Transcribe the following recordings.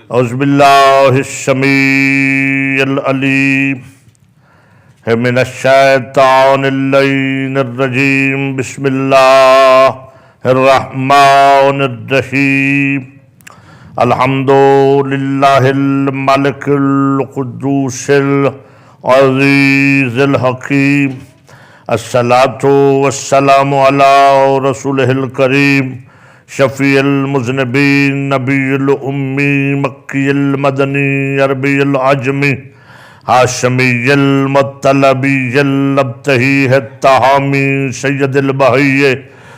اعوذ باللہ السمیع العلیم من الشیطان اللعین الرجیم بسم اللہ الرحمن الرحیم الحمد للہ الملک القدوس العزیز الحکیم الصلاة والسلام علی رسولہ الکریم شفیع المذنبین نبی الامی مکی المدنی عربی العجمی ہاشمی المطلبی الابتہی التہامی سید البہی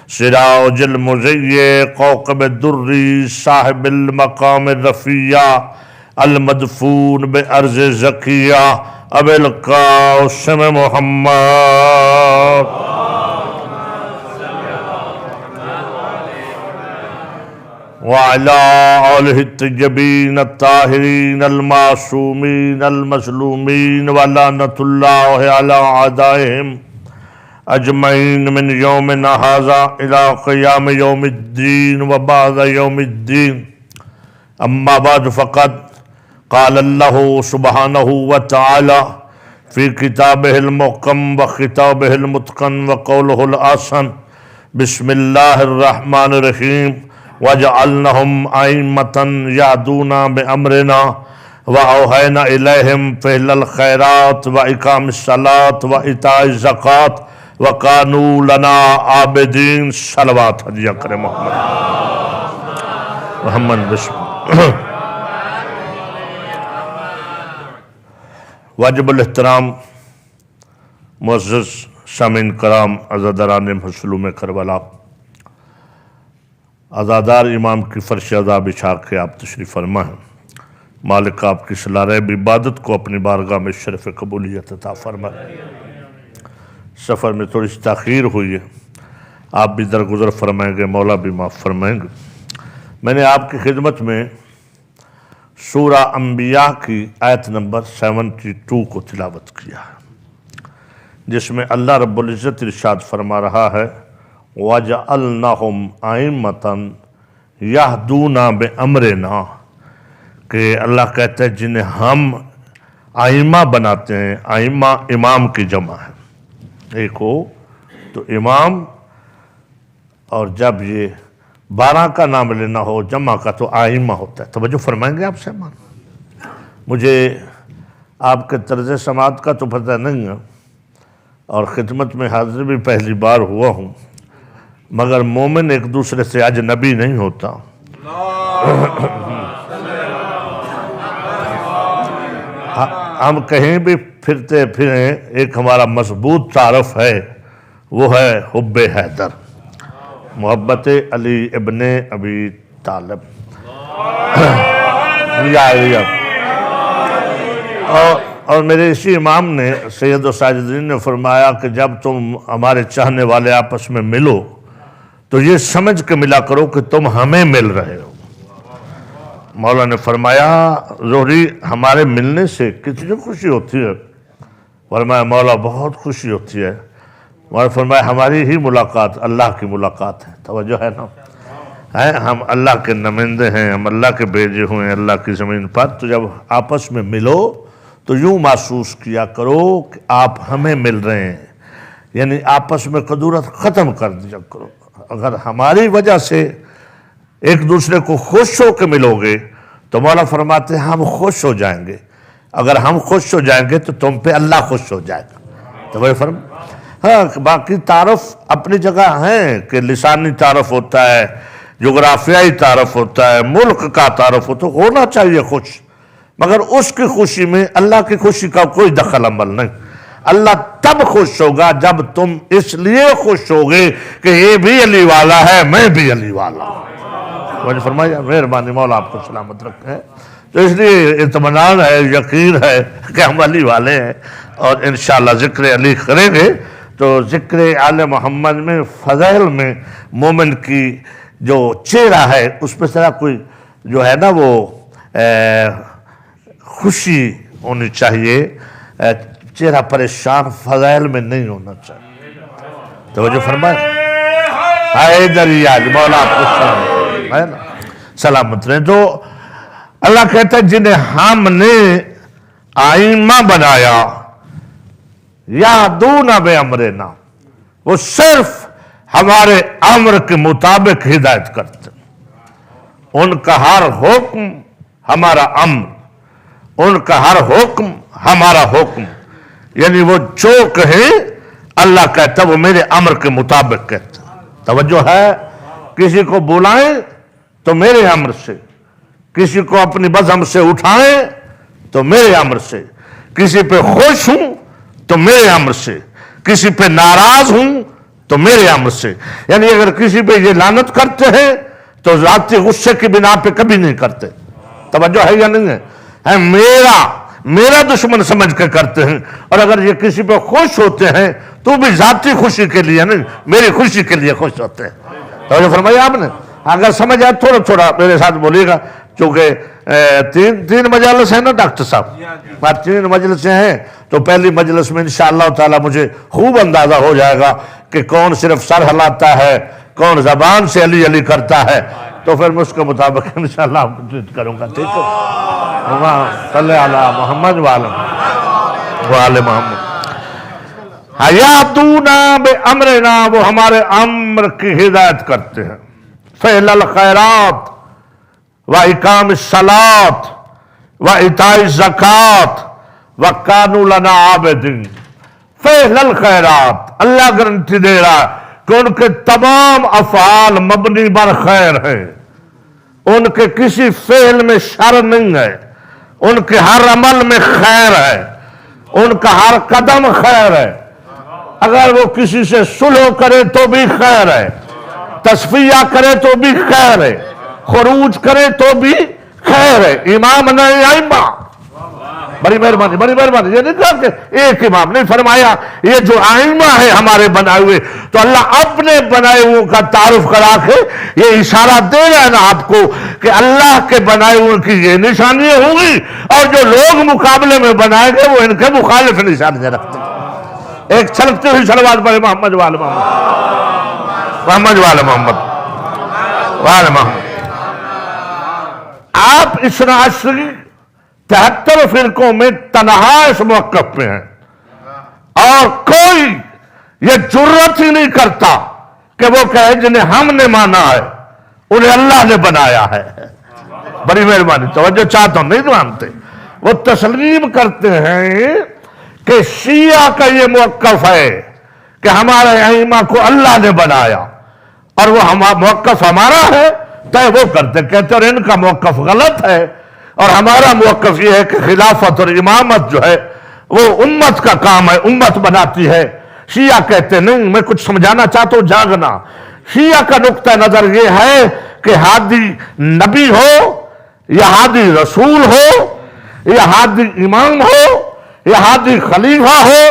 سراج المزی کوكب الدری صاحب المقام الرفیع المدفون بارض زکیہ ابی القاسم محمد وعلى آلہ الطیبین الطاہرین المعصومین المظلومین ولعنۃ اللہ علی اعدائہم اجمعین من یومنا ھذا الی قیام یوم الدین وبعد یوم الدین اما بعد فقد قال اللہ سبحانہ وتعالی فی کتابہ المحکم وخطابہ المتقن وقولہ الحسن بسم اللہ الرحمن الرحیم وَجَعَلْنَهُمْ أَئِمَّةً يَهْدُونَ بِأَمْرِنَا وَأَوْحَيْنَا إِلَيْهِمْ فِعْلَ الْخَيْرَاتِ وَإِقَامِ الصَّلَاةِ وَإِيتَاءِ الزَّكَاةِ وَكَانُوا لَنَا عَابِدِينَ صلوات حدیہ کرے محمد بسم واجب الاحترام معزز سامعین کرام عزاداران مظلوم کربلا عزادار امام کی فرش عزا بچھا کے آپ تشریف فرما ہیں مالک آپ کی صلاح ریب عبادت کو اپنی بارگاہ میں شرف قبولیت عطا فرما سفر میں تھوڑی سی تاخیر ہوئی ہے آپ بھی درگزر فرمائیں گے مولا بھی معاف فرمائیں گے میں نے آپ کی خدمت میں سورہ انبیاء کی آیت نمبر 72 کو تلاوت کیا ہے جس میں اللہ رب العزت ارشاد فرما رہا ہے وَجَعَلْنَهُمْ أَئِمَّةً يَهْدُونَ بِأَمْرِنَا کہ اللہ کہتے ہیں جنہیں ہم ائمہ بناتے ہیں ائمہ امام کی جمع ہے ایک ہو تو امام اور جب یہ 12 کا نام لینا ہو جمع کا تو ائمہ ہوتا ہے توجہ فرمائیں گے آپ سے مجھے آپ کے طرز سماعت کا تو پتہ نہیں ہے اور خدمت میں حاضر بھی پہلی بار ہوا ہوں مگر مومن ایک دوسرے سے اجنبی نہیں ہوتا ہم کہیں بھی پھرتے پھریں ایک ہمارا مضبوط تعارف ہے وہ ہے حب حیدر محبت علی ابن ابی طالب اور میرے اسی امام نے سید و ساجدین نے فرمایا کہ جب تم ہمارے چاہنے والے آپس میں ملو تو یہ سمجھ کے ملا کرو کہ تم ہمیں مل رہے ہو مولا نے فرمایا زہری ہمارے ملنے سے کتنی خوشی ہوتی ہے فرمایا مولا بہت خوشی ہوتی ہے مولا فرمایا ہماری ہی ملاقات اللہ کی ملاقات ہے توجہ ہے نا ہم اللہ کے نمائندے ہیں ہم اللہ کے بھیجے ہوئے ہیں اللہ کی زمین پر تو جب آپس میں ملو تو یوں محسوس کیا کرو کہ آپ ہمیں مل رہے ہیں یعنی آپس میں کدورت ختم کر دیا کرو اگر ہماری وجہ سے ایک دوسرے کو خوش ہو کے ملو گے تو مولا فرماتے ہیں ہم خوش ہو جائیں گے اگر ہم خوش ہو جائیں گے تو تم پہ اللہ خوش ہو جائے گا تو وہ ہاں باقی تعارف اپنی جگہ ہیں کہ لسانی تعارف ہوتا ہے جغرافیائی تعارف ہوتا ہے ملک کا تعارف ہونا چاہیے خوش مگر اس کی خوشی میں اللہ کی خوشی کا کوئی دخل عمل نہیں اللہ تب خوش ہوگا جب تم اس لیے خوش ہوگے کہ یہ بھی علی والا ہے میں بھی علی والا ہوں مجھے فرمایا مہربانی مولا آپ کو سلامت رکھے تو اس لیے اطمینان ہے یقین ہے کہ ہم علی والے ہیں اور انشاءاللہ ذکر علی کریں گے تو ذکر آل محمد میں فضائل میں مومن کی جو چہرہ ہے اس پہ ذرا کوئی جو ہے نا وہ خوشی ہونی چاہیے چہرہ پریشان فضائل میں نہیں ہونا چاہیے توجہ فرمائے مولا آپ کو سلامت رہیں تو اللہ کہتا ہے جنہیں ہم نے آئمہ بنایا یہدون بامرنا، وہ صرف ہمارے امر کے مطابق ہدایت کرتے، ان کا ہر حکم ہمارا امر، ان کا ہر حکم ہمارا حکم، یعنی وہ جو کہے اللہ کہتا وہ میرے امر کے مطابق کہتا۔ توجہ ہے، کسی کو بلائیں تو میرے امر سے، کسی کو اپنی بزم سے اٹھائیں تو میرے امر سے، کسی پہ خوش ہوں تو میرے امر سے، کسی پہ ناراض ہوں تو میرے امر سے۔ یعنی اگر کسی پہ یہ لعنت کرتے ہیں تو ذاتی غصے کی بنا پہ کبھی نہیں کرتے۔ توجہ ہے یا نہیں ہے؟ میرا دشمن سمجھ کے کرتے ہیں، اور اگر یہ کسی پہ خوش ہوتے ہیں تو بھی ذاتی خوشی کے لیے نہیں، میری خوشی کے لیے خوش ہوتے ہیں۔ توجہ فرمایا آپ نے؟ اگر سمجھ آئے تھوڑا تھوڑا میرے ساتھ بولیے گا، چونکہ تین مجالس ہیں نا ڈاکٹر صاحب، 3 مجلسیں ہیں، تو پہلی مجلس میں انشاءاللہ تعالی مجھے خوب اندازہ ہو جائے گا کہ کون صرف سر ہلاتا ہے، کون زبان سے علی علی کرتا ہے، تو پھر میں اس کے مطابق انشاءاللہ ٹریٹ کروں گا۔ ٹھیک ہے، صلی علی محمد وآل محمد۔ یأتونا بامرنا، وہ ہمارے امر کی ہدایت کرتے ہیں، فعل الخیرات وإقام الصلاۃ وإیتاء الزکوٰۃ وکانوا لنا عابدین۔ فعل الخیرات، اللہ گارنٹی دے رہا ہے کہ ان کے تمام افعال مبنی بر خیر ہیں، ان کے کسی فعل میں شر نہیں ہے، ان کے ہر عمل میں خیر ہے، ان کا ہر قدم خیر ہے۔ اگر وہ کسی سے صلح کرے تو بھی خیر ہے، تصفیہ کرے تو بھی خیر ہے، خروج کرے تو بھی خیر ہے۔ امام نہیں ائمہ، بڑی مہربانی بڑی مہربانی، یہ نہیں کہا کہ ایک امام، نہیں فرمایا یہ جو ائمہ ہے ہمارے بنائے ہوئے، تو اللہ اپنے بنائے ہوئے کا تعارف کرا کے یہ اشارہ دے رہا ہے نا آپ کو کہ اللہ کے بنائے ہوئے کی یہ نشانیاں ہوں گی، اور جو لوگ مقابلے میں بنائے گئے وہ ان کے مخالف نشانیاں رکھتے ہیں۔ ایک چھلکتے ہوئی صلوات پڑھے محمد وآل محمد، محمد وآل محمد وآل محمد۔ آپ اس عشری 73 فرقوں میں تنہا اس موقف پہ ہیں، اور کوئی یہ جرت ہی نہیں کرتا کہ وہ کہے جنہیں ہم نے مانا ہے انہیں اللہ نے بنایا ہے۔ بڑی مہربانی، توجہ چاہتا ہوں، نہیں مانتے، وہ تسلیم کرتے ہیں کہ شیعہ کا یہ موقف ہے کہ ہمارے ائمہ کو اللہ نے بنایا، اور وہ موقف ہمارا ہے تو وہ کرتے کہتے، اور ان کا موقف غلط ہے، اور ہمارا موقف یہ ہے کہ خلافت اور امامت جو ہے وہ امت کا کام ہے، امت بناتی ہے۔ شیعہ کہتے نہیں، میں کچھ سمجھانا چاہتا ہوں، جاگنا۔ شیعہ کا نقطہ نظر یہ ہے کہ ہادی نبی ہو یا ہادی رسول ہو یا ہادی امام ہو یا ہادی خلیفہ ہو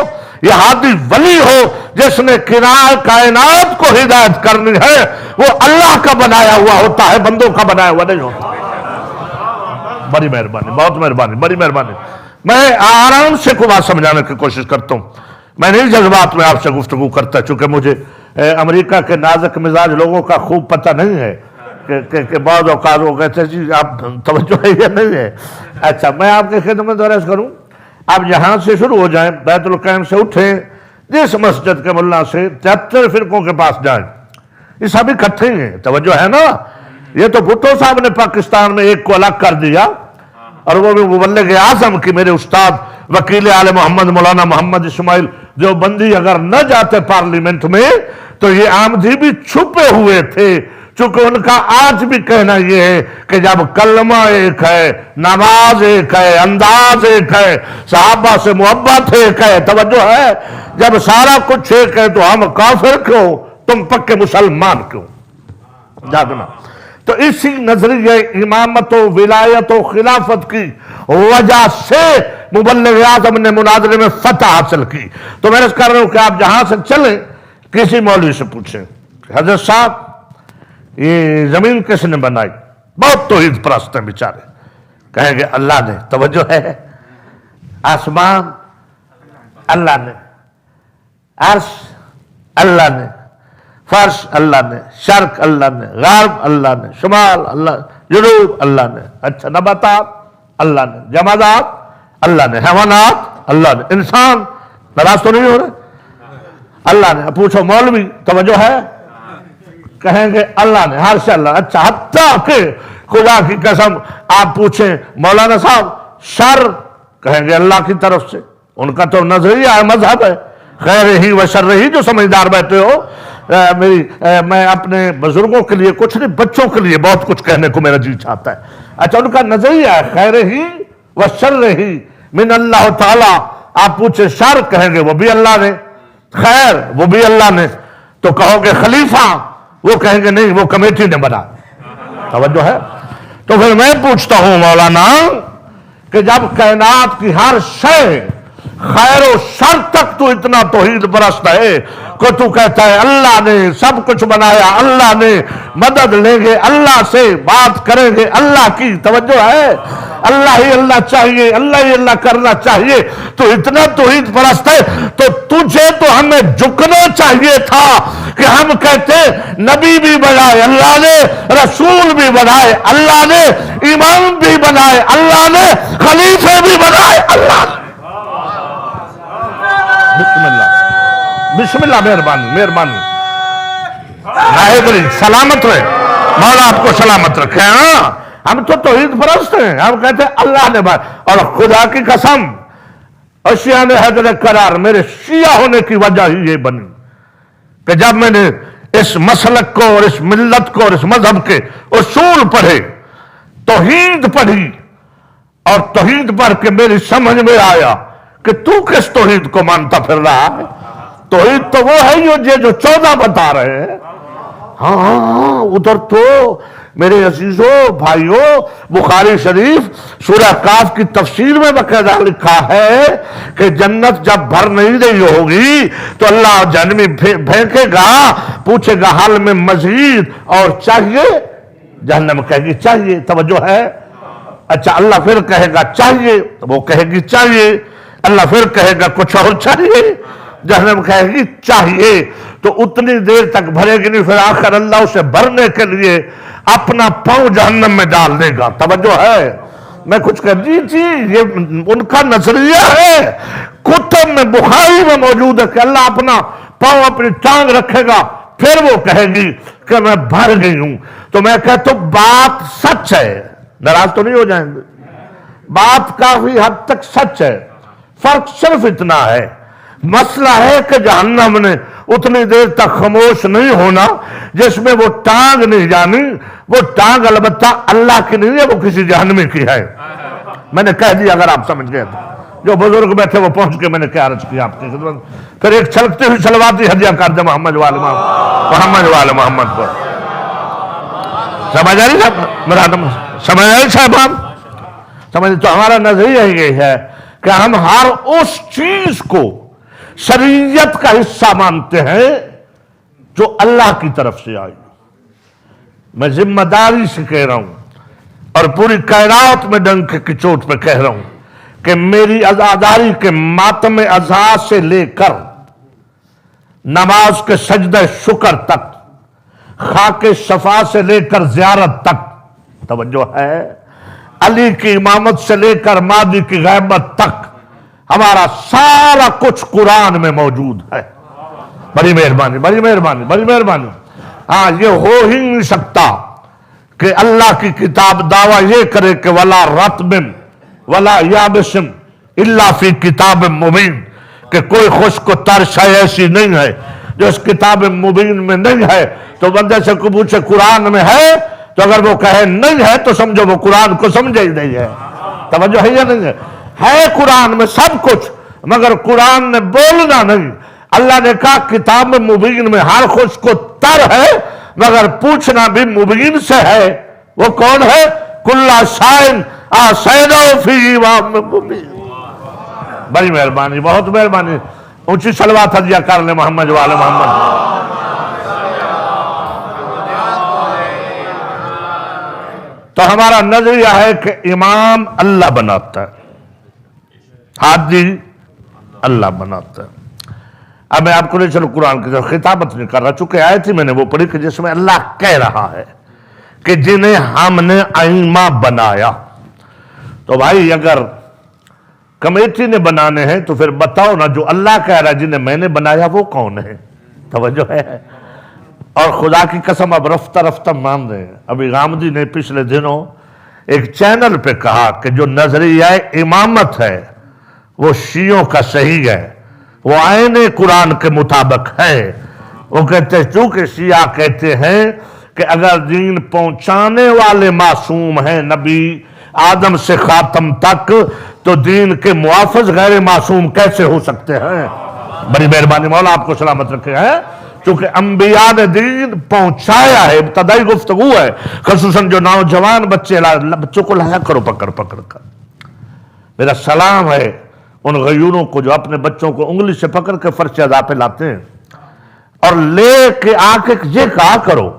یا ہادی ولی ہو، جس نے کائنات کو ہدایت کرنی ہے وہ اللہ کا بنایا ہوا ہوتا ہے، بندوں کا بنایا ہوا نہیں ہوتا۔ بڑی مہربانی، بہت مہربانی، بڑی مہربانی۔ میں آرام سے کو بات سمجھانے کی کوشش کرتا ہوں، میں نہیں جذبات میں آپ سے گفتگو کرتا، چونکہ مجھے امریکہ کے نازک مزاج لوگوں کا خوب پتہ نہیں ہے کہ بعض اوقات وہ کہتے ہیں جی آپ توجہ ہے یا نہیں ہے۔ اچھا، میں آپ کے خدمت عرض کروں، آپ یہاں سے شروع ہو جائیں، بیت القیم سے اٹھیں، جس مسجد کے ملا سے 73 فرقوں کے پاس جائیں، یہ سب اکٹھے ہیں، توجہ ہے نا۔ یہ تو بھٹو صاحب نے پاکستان میں ایک کو الگ کر دیا، اور وہ بھی مبلغ اعظم کی میرے استاد وکیل آل محمد مولانا محمد اسماعیل دیوبندی اگر نہ جاتے پارلیمنٹ میں تو یہ آمدی بھی چھپے ہوئے تھے، چونکہ ان کا آج بھی کہنا یہ ہے کہ جب کلمہ ایک ہے، نماز ایک ہے، انداز ایک ہے، صحابہ سے محبت ایک ہے، توجہ ہے، جب سارا کچھ ایک ہے تو ہم کافر کیوں، تم پکے مسلمان کیوں؟ جاگنا۔ تو اسی نظریہ امامت و ولایت و خلافت کی وجہ سے مبلغ اعظم نے مناظرے میں فتح حاصل کی۔ تو میں نے کہہ رہا ہوں کہ آپ جہاں سے چلیں کسی مولوی سے پوچھیں، حضرت صاحب یہ زمین کس نے بنائی؟ بہت توحید پرست ہیں بیچارے، کہیں گے اللہ نے، توجہ ہے، آسمان اللہ نے، عرش اللہ نے، فرش اللہ نے، شرق اللہ نے، غرب اللہ نے، شمال اللہ، جنوب اللہ نے، اچھا نباتات اللہ نے، جمادات اللہ نے، حیوانات اللہ نے، انسان ناراض تو نہیں ہو رہے اللہ نے. پوچھو مولوی توجہ ہے؟ کہیں گے اللہ نے، ہر شے اللہ. اچھا حتیٰ کہ خدا کی قسم آپ پوچھیں مولانا صاحب شر، کہیں گے اللہ کی طرف سے. ان کا تو نظریہ ہے، مذہب ہے. خیر ہی و شر ہی جو سمجھدار بیٹھے ہو. میں اپنے بزرگوں کے لیے کچھ نہیں، بچوں کے لیے بہت کچھ کہنے کو میرا جی چاہتا ہے. اچھا ان کا نظریہ ہے خیر ہی و شر ہی من اللہ تعالی. آپ پوچھیں شر، کہیں گے وہ بھی اللہ نے، خیر وہ بھی اللہ نے. تو کہو گے خلیفہ، وہ کہیں گے نہیں وہ کمیٹی نے بنا. توجہ ہے؟ تو پھر میں پوچھتا ہوں مولانا کہ جب کائنات کی ہر شے خیر و شر تک تو اتنا توحید پرست ہے کہ تو کہتا ہے اللہ نے سب کچھ بنایا، اللہ نے مدد لیں گے اللہ سے، بات کریں گے اللہ کی. توجہ ہے؟ اللہ ہی اللہ چاہیے، اللہ ہی اللہ کرنا چاہیے. تو اتنا توحید پرست ہے تو تجھے تو ہمیں جھکنا چاہیے تھا کہ ہم کہتے نبی بھی بنائے اللہ نے، رسول بھی بنائے اللہ نے، امام بھی بنائے اللہ نے، خلیفے بھی بنائے اللہ نے. بسم اللہ بسم اللہ. مہربانی مہربانی. سلامت رہے مولا، آپ کو سلامت رکھے. ہاں ہم تو توحید پرست ہیں، ہم کہتے ہیں اللہ نے بات. اور خدا کی قسم اشیاء نے حیدر قرار میرے شیعہ ہونے کی وجہ ہی یہ بنی کہ جب میں نے اس مسلک کو اور اس ملت کو اور اس مذہب کے اصول پڑھے، توحید پڑھی، اور توحید پڑھ کے میری سمجھ میں آیا کہ تو کس توحید کو مانتا پھر رہا ہے. توحید تو وہ ہے یہ جو 14 بتا رہے ہیں. ہاں ادھر تو میرے عزیزوں بھائیوں بخاری شریف سورہ کاف کی تفسیر میں باقاعدہ لکھا ہے کہ جنت جب بھر نہیں رہی ہوگی تو اللہ جہنمی پھینکے گا، پوچھے گا حال میں مزید اور چاہیے؟ جہنم کہے گی چاہیے. توجہ ہے؟ اچھا اللہ پھر کہے گا چاہیے، وہ کہے گی چاہیے. اللہ پھر کہے گا کچھ اور چاہیے، جہنم کہے گی چاہیے. تو اتنی دیر تک بھرے گی نہیں، پھر آخر اللہ اسے بھرنے کے لیے اپنا پاؤں جہنم میں ڈال دے گا. توجہ ہے؟ میں کچھ کہہ جی یہ ان کا نظریہ ہے، کتب میں بخاری میں موجود ہے کہ اللہ اپنا پاؤں اپنی ٹانگ رکھے گا، پھر وہ کہے گی کہ میں بھر گئی ہوں. تو میں کہتا ہوں بات سچ ہے، ناراض تو نہیں ہو جائیں گے. بات کافی حد تک سچ ہے، فرق صرف اتنا ہے، مسئلہ ہے کہ جہنم نے اتنی دیر تک خاموش نہیں ہونا جس میں وہ ٹانگ نہیں جانی. وہ ٹانگ البتہ اللہ کی نہیں ہے، وہ کسی جہنمی کی ہے. میں نے کہہ دیا اگر آپ سمجھ گئے تو. جو بزرگ بیٹھے وہ پہنچ کے میں نے کیا عرض کیا آپ کی خدمت. پھر ایک چھلکتی ہوئی صلواتی ہدیہ کر دے محمد والے محمد پر. سمجھ آ رہی صاحب؟ سمجھ آ رہی صاحب؟ آپ سمجھ. تو ہمارا نظریہ یہ ہے کہ ہم ہر اس چیز کو شریعت کا حصہ مانتے ہیں جو اللہ کی طرف سے آئی. میں ذمہ داری سے کہہ رہا ہوں اور پوری کائنات میں ڈنک کی چوٹ پہ کہہ رہا ہوں کہ میری عزاداری کے ماتم عزا سے لے کر نماز کے سجدہ شکر تک، خاک شفا سے لے کر زیارت تک، توجہ ہے، علی کی امامت سے لے کر مہدی کی غیبت تک ہمارا سارا کچھ قرآن میں موجود ہے. بڑی مہربانی بڑی مہربانی بڑی مہربانی. ہاں یہ ہو ہی نہیں سکتا کہ اللہ کی کتاب دعویٰ یہ کرے کہ ولا رطب ولا یابس الا فی کتاب مبین، کہ کوئی خشک و تر شے ایسی نہیں ہے جو اس کتاب مبین میں نہیں ہے. تو بندے سے کو پوچھے قرآن میں ہے، تو اگر وہ کہے نہیں ہے تو سمجھو وہ قرآن کو سمجھے ہی نہیں ہے. توجہ ہے یا نہیں ہے؟ ہے قرآن میں سب کچھ، مگر قرآن نے بولنا نہیں. اللہ نے کہا کتاب مبین میں ہر خشک و تر ہے، مگر پوچھنا بھی مبین سے ہے. وہ کون ہے؟ کلا شائن آسینہ فی امام مبین. بڑی مہربانی بہت مہربانی. اونچی صلوات ہدیہ کر لیں محمد والے محمد. تو ہمارا نظریہ ہے کہ امام اللہ بناتا ہے، ہادی اللہ بناتا ہے. اب میں آپ کو نہیں چلو قرآن کی طرف خطابت نہیں کر رہا، چونکہ آیت ہی میں نے وہ پڑھی کہ جس میں اللہ کہہ رہا ہے کہ جنہیں ہم نے ائمہ بنایا. تو بھائی اگر کمیٹی نے بنانے ہیں تو پھر بتاؤ نا جو اللہ کہہ رہا ہے جنہیں میں نے بنایا وہ کون ہے؟ توجہ ہے. اور خدا کی قسم اب رفتہ رفتہ مان رہے ہیں. ابھی غامدی نے پچھلے دنوں ایک چینل پہ کہا کہ جو نظریہ امامت ہے وہ شیعوں کا صحیح ہے، وہ آئین قرآن کے مطابق ہے. وہ کہتے ہیں چونکہ شیعہ کہتے ہیں کہ اگر دین پہنچانے والے معصوم ہیں نبی آدم سے خاتم تک تو دین کے محافظ غیر معصوم کیسے ہو سکتے ہیں؟ بڑی مہربانی مولا آپ کو سلامت رکھے ہیں. چونکہ انبیاء نے دین پہنچایا ہے، ابتدائی گفتگو ہے. خصوصاً جو نوجوان بچوں کو لایا کرو پکڑ پکڑ کر. میرا سلام ہے ان غیوروں کو جو اپنے بچوں کو انگلی سے پکڑ کے فرش ادا پہ لاتے ہیں اور لے کے آ کے یہ کہا کرو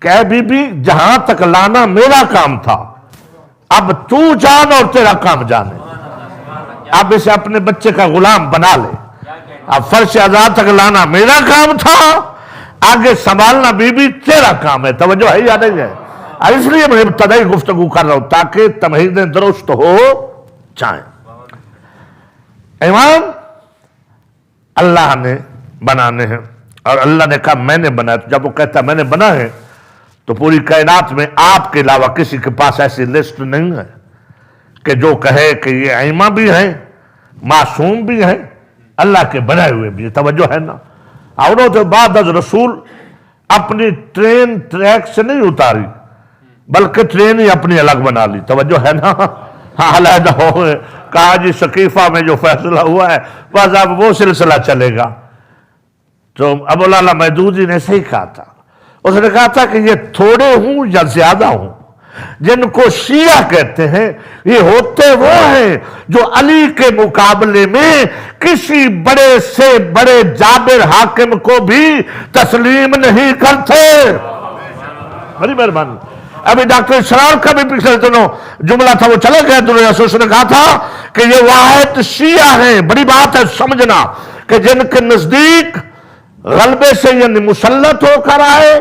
کہ اے بی بی جہاں تک لانا میرا کام تھا اب تو جان اور تیرا کام جانے. اب اسے اپنے بچے کا غلام بنا لے. اب فرش ادا تک لانا میرا کام تھا، آگے سنبھالنا بی بی تیرا کام ہے. توجہ ہے یا نہیں ہے؟ اس لیے میں ابتدائی گفتگو کر رہا ہوں تاکہ تمہیدیں درست ہو جائیں. امام اللہ نے بنانے ہیں اور اللہ نے کہا میں نے بنایا. تو جب وہ کہتا ہے میں نے بنا ہے تو پوری کائنات میں آپ کے علاوہ کسی کے پاس ایسی لسٹ نہیں ہے کہ جو کہے کہ یہ ائمہ بھی ہیں، معصوم بھی ہیں، اللہ کے بنائے ہوئے بھی. توجہ ہے نا. اور تو بعد از رسول اپنی ٹرین ٹریک سے نہیں اتاری بلکہ ٹرین ہی اپنی الگ بنا لی. توجہ ہے نا. علیحدہ ہو کہا جی ثقیفہ میں جو فیصلہ ہوا ہے بس اب وہ سلسلہ چلے گا. تو ابو العلا مودودی نے صحیح کہا تھا. اس نے کہا تھا کہ یہ تھوڑے ہوں یا زیادہ ہوں جن کو شیعہ کہتے ہیں یہ ہوتے وہ ہیں جو علی کے مقابلے میں کسی بڑے سے بڑے جابر حاکم کو بھی تسلیم نہیں کرتے. بڑی مہربانی. ابھی ڈاکٹر اسرار کا بھی پچھلے دنوں جملہ تھا وہ چلے گئے دنیا سے. اس نے کہا تھا کہ یہ واحد شیعہ ہیں. بڑی بات ہے سمجھنا کہ جن کے نزدیک غلبے سے یعنی مسلط ہو کر آئے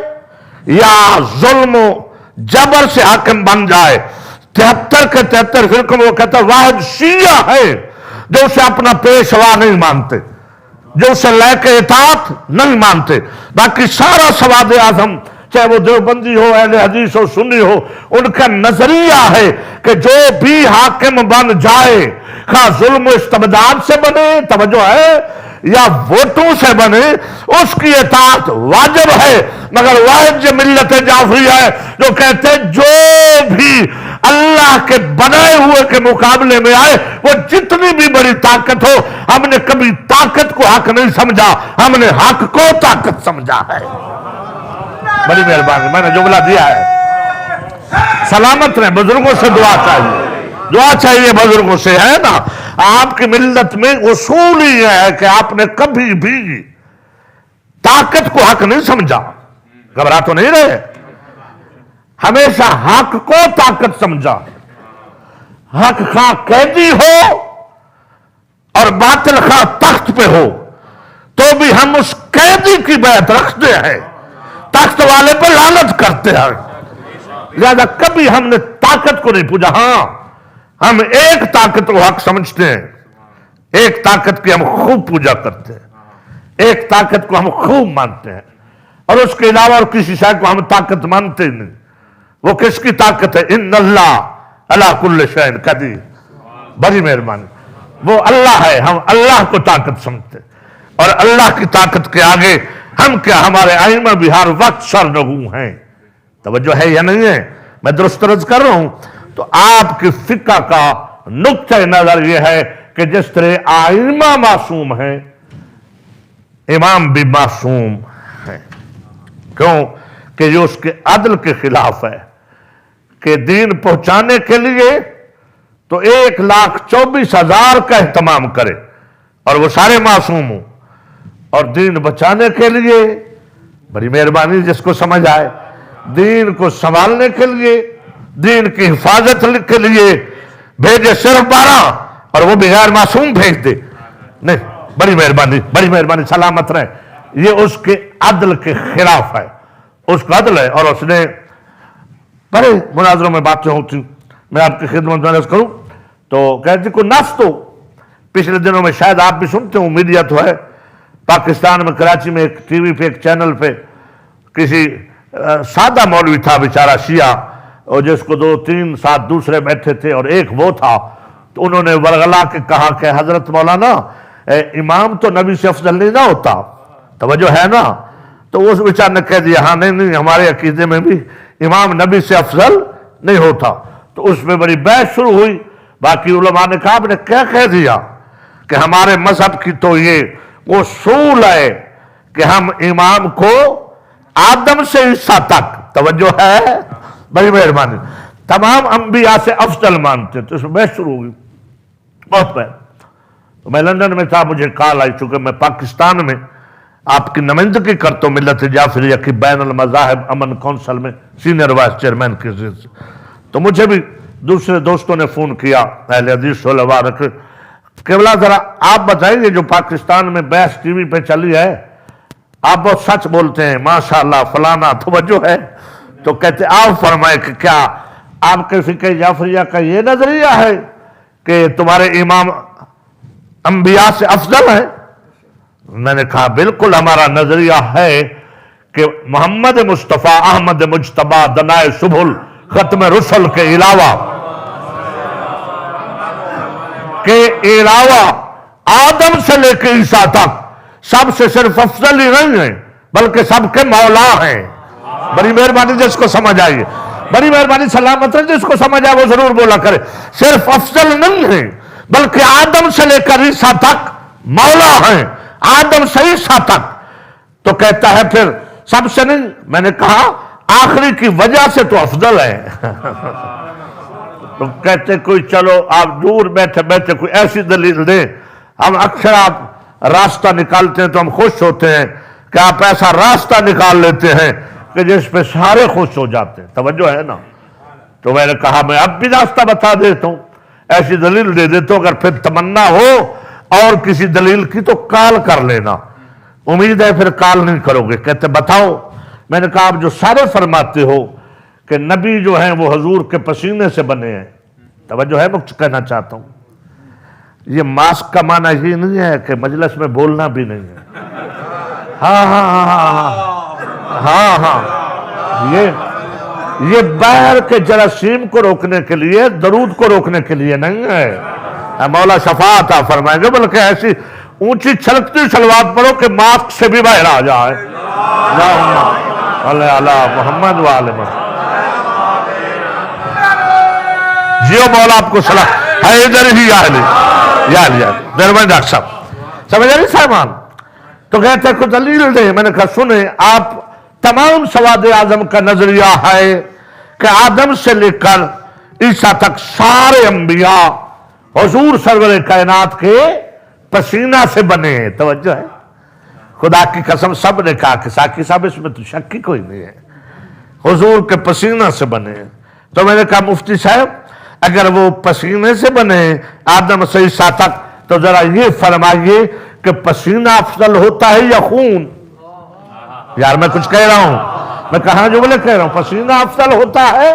یا ظلم و جبر سے حاکم بن جائے 73 کے 73 فرقوں میں وہ کہتا ہے واحد شیعہ ہے جو اسے اپنا پیشوا نہیں مانتے، جو اسے لے کے اطاعت نہیں مانتے. باقی سارا سواد اعظم چاہے وہ دیوبندی ہو اہل حدیث ہو سنی ہو ان کا نظریہ ہے کہ جو بھی حاکم بن جائے خواہ ظلم و استبداد سے بنے توجہ ہے یا ووٹوں سے بنے اس کی اطاعت واجب ہے. مگر واحد جو ملت جعفری ہے جو کہتے ہیں جو بھی اللہ کے بنائے ہوئے کے مقابلے میں آئے وہ جتنی بھی بڑی طاقت ہو ہم نے کبھی طاقت کو حق نہیں سمجھا، ہم نے حق کو طاقت سمجھا ہے. بڑی مہربانی. میں نے جملہ دیا ہے. سلامت رہیں. بزرگوں سے دعا چاہیے، دعا چاہیے بزرگوں سے ہے نا. آپ کی ملت میں اصول ہی ہے کہ آپ نے کبھی بھی طاقت کو حق نہیں سمجھا. گھبرا تو نہیں رہے. ہمیشہ حق کو طاقت سمجھا. حق خواہ قیدی ہو اور باطل خواہ تخت پہ ہو تو بھی ہم اس قیدی کی بیعت رکھتے ہیں، تخت والے پہ لعنت کرتے ہیں. لہذا کبھی ہم نے طاقت کو نہیں پوجا. ہاں ہم ایک طاقت کو حق سمجھتے ہیں، ایک طاقت کی ہم خوب پوجا کرتے ہیں، ایک طاقت کو ہم خوب مانتے ہیں اور اس کے علاوہ اور کسی شے کو ہم طاقت مانتے نہیں. وہ کس کی طاقت ہے؟ ان اللہ علی کل شیء قدیر. بڑی مہربانی. وہ اللہ ہے، ہم اللہ کو طاقت سمجھتے اور اللہ کی طاقت کے آگے ہم کیا، ہمارے ائمہ بھی ہر وقت سرنگوں ہیں. توجہ ہے یا نہیں ہے؟ میں درست عرض کر رہا ہوں. تو آپ کی فقہ کا نقطہ نظر یہ ہے کہ جس طرح ائمہ معصوم ہیں امام بھی معصوم ہیں. کیوں کہ یہ اس کے عدل کے خلاف ہے کہ دین پہنچانے کے لیے تو 1,24,000 کا اہتمام کرے اور وہ سارے معصوم ہوں، اور دین بچانے کے لیے بڑی مہربانی جس کو سمجھ آئے دین کو سنبھالنے کے لیے دین کی حفاظت کے لیے بھیجے صرف 12 اور وہ بھی غیر معصوم بھیج دے. نہیں بڑی مہربانی سلامت رہے. یہ اس کے عدل کے خلاف ہے. اس کا عدل ہے اور اس نے بڑے مناظروں میں باتیں ہوتی ہیں. میں آپ کی خدمت میں عرض کروں تو کہتے کو نفس تو پچھلے دنوں میں شاید آپ بھی سنتے ہوں, میڈیا تو ہے, پاکستان میں کراچی میں ایک ٹی وی پہ ایک چینل پہ کسی سادہ مولوی تھا بیچارہ شیعہ, اور جس کو 2-3 ساتھ دوسرے بیٹھے تھے اور ایک وہ تھا, تو انہوں نے ورغلا کے کہا کہ حضرت مولانا امام تو نبی سے افضل نہیں نہ ہوتا, توجہ ہے نا. تو اس بیچارے نے کہہ دیا ہاں نہیں ہمارے عقیدے میں بھی امام نبی سے افضل نہیں ہوتا. تو اس میں بڑی بحث شروع ہوئی. باقی علماء نے کہا آپ نے کیا کہہ دیا کہ ہمارے مذہب کی تو یہ اصول ہے کہ ہم امام کو آدم سے عیسیٰ تک, توجہ ہے, بڑی مہربانی, تمام انبیاء سے افضل مانتے. تو اس میں بحث شروع ہوئی بہت بحث. تو میں لندن میں تھا, مجھے کال آئی, چونکہ میں پاکستان میں آپ کی نمائندگی کرتا ہوں ملت جعفریہ کی بین المذاہب امن کونسل میں سینئر وائس چیئرمین کے ذریعے سے. تو مجھے بھی دوسرے دوستوں نے فون کیا اہل حدیث علماء رکھے کہ بلا ذرا آپ بتائیے جو پاکستان میں بحث ٹی وی پہ چلی ہے, آپ بہت سچ بولتے ہیں ماشاءاللہ فلانا, توجہ ہے. تو کہتے آپ فرمائے کہ کیا آپ کے فقہ جعفریہ کا یہ نظریہ ہے کہ تمہارے امام انبیاء سے افضل ہیں؟ میں نے کہا بالکل ہمارا نظریہ ہے کہ محمد مصطفیٰ احمد مجتبیٰ دنائے سبل ختم رسل کے علاوہ آدم سے لے کے عیسیٰ تک سب سے صرف افضل ہی نہیں ہیں بلکہ سب کے مولا ہیں. بڑی مہربانی جس کو سمجھ آئیے, بڑی مہربانی سلامت ہے, جس کو سمجھ آئے وہ ضرور بولا کرے. صرف افضل نہیں ہیں بلکہ آدم سے لے کر عیسیٰ تک مولا ہیں, آدم سے عیسیٰ تک. تو کہتا ہے پھر سب سے نہیں. میں نے کہا آخری کی وجہ سے تو افضل ہے. تو کہتے کوئی چلو آپ دور بیٹھے بیٹھے کوئی ایسی دلیل دیں. ہم اکثر آپ راستہ نکالتے ہیں تو ہم خوش ہوتے ہیں کہ آپ ایسا راستہ نکال لیتے ہیں کہ جس پہ سارے خوش ہو جاتے ہیں, توجہ ہے نا. تو میں نے کہا میں اب بھی راستہ بتا دیتا ہوں, ایسی دلیل دے دیتا ہوں, اگر پھر تمنا ہو اور کسی دلیل کی تو کال کر لینا. امید ہے پھر کال نہیں کرو گے. کہتے بتاؤ. میں نے کہا آپ جو سارے فرماتے ہو کہ نبی جو ہیں وہ حضور کے پسینے سے بنے ہیں, توجہ ہے, میں کہنا چاہتا ہوں یہ ماسک کا معنی یہ نہیں ہے کہ مجلس میں بولنا بھی نہیں ہے. یہ باہر کے جراثیم کو روکنے کے لیے, درود کو روکنے کے لیے نہیں ہے. مولا شفاعت عطا فرمائیں گے, بلکہ ایسی اونچی چھلکتی سلوات پڑھو کہ ماسک سے بھی باہر آ جائے. محمد وآل محمد. جیو مولا آپ کو سلام ہے. ادھر ہی درمیان ڈاکٹر صاحب سمجھ آئی سامان. تو کہتے ہیں کوئی دلیل دے. میں نے کہا سنیں, آپ تمام سواد اعظم کا نظریہ ہے کہ آدم سے لے کر عیسیٰ تک سارے انبیاء حضور سرور کائنات کے پسینہ سے بنے ہیں. توجہ ہے, خدا کی قسم سب نے کہا کہ ساکی صاحب اس میں تو شک ہی کوئی نہیں ہے, حضور کے پسینہ سے بنے ہیں. تو میں نے کہا مفتی صاحب اگر وہ پسینے سے بنے آدم سے عیسیٰ تک تو ذرا یہ فرمائیے کہ پسینہ افضل ہوتا ہے یا خون؟ یار میں کچھ کہہ رہا ہوں, میں کہاں جملے کہہ رہا ہوں, پسینہ افضل ہوتا ہے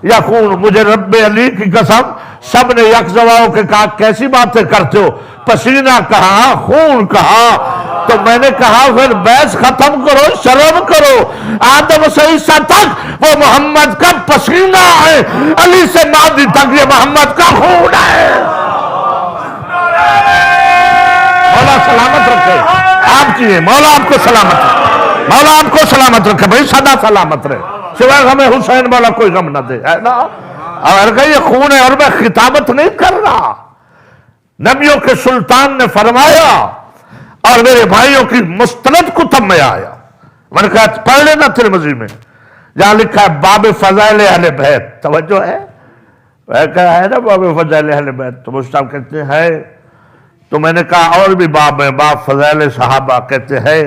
یا خون؟ مجھے رب علی کی قسم سب نے یک جواب کے کہا کیسی باتیں کرتے ہو, پسینہ کہاں خون کہاں. تو میں نے کہا پھر بحث ختم کرو, شرم کرو. آدم سے عیسیٰ تک وہ محمد کا پسینہ ہے, علی سے مہدی تک یہ محمد کا خون ہے. مولا سلامت رکھے آپ کی, مولا آپ کو سلامت رکھے, مولا آپ کو سلامت رکھے بھائی, سدا سلامت رہے, سوائے ہمیں حسین والا کوئی غم نہ دے, ہے نا. اور کہ یہ خون ہے, اور میں خطابت نہیں کر رہا. نبیوں کے سلطان نے فرمایا اور میرے بھائیوں کی مستند کتب میں آیا. میں نے کہا پڑھ لینا ترمذی میں جہاں لکھا ہے باب فضائل اہل بیت. توجہ ہے, وہ کہا ہے نا باب فضائل اہل بیت, تو مصطفیٰ کہتے ہیں. تو میں نے کہا اور بھی باب ہے, باب فضائل صحابہ کہتے ہیں.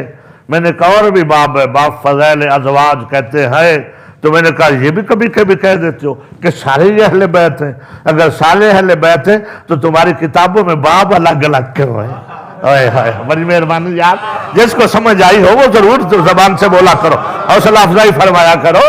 میں نے کہا اور بھی باب ہے, باب فضائل ازواج کہتے ہیں. تو میں نے کہا یہ بھی کبھی کبھی کہہ دیتے ہو کہ سارے یہ اہل بیت ہیں. اگر سارے اہل بیت ہیں تو تمہاری کتابوں میں باب الگ الگ کیوں ہیں؟ بڑی مہربانی یار، جس کو سمجھ آئی ہو وہ ضرور زبان سے بولا کرو، حوصلہ افزائی فرمایا کرو۔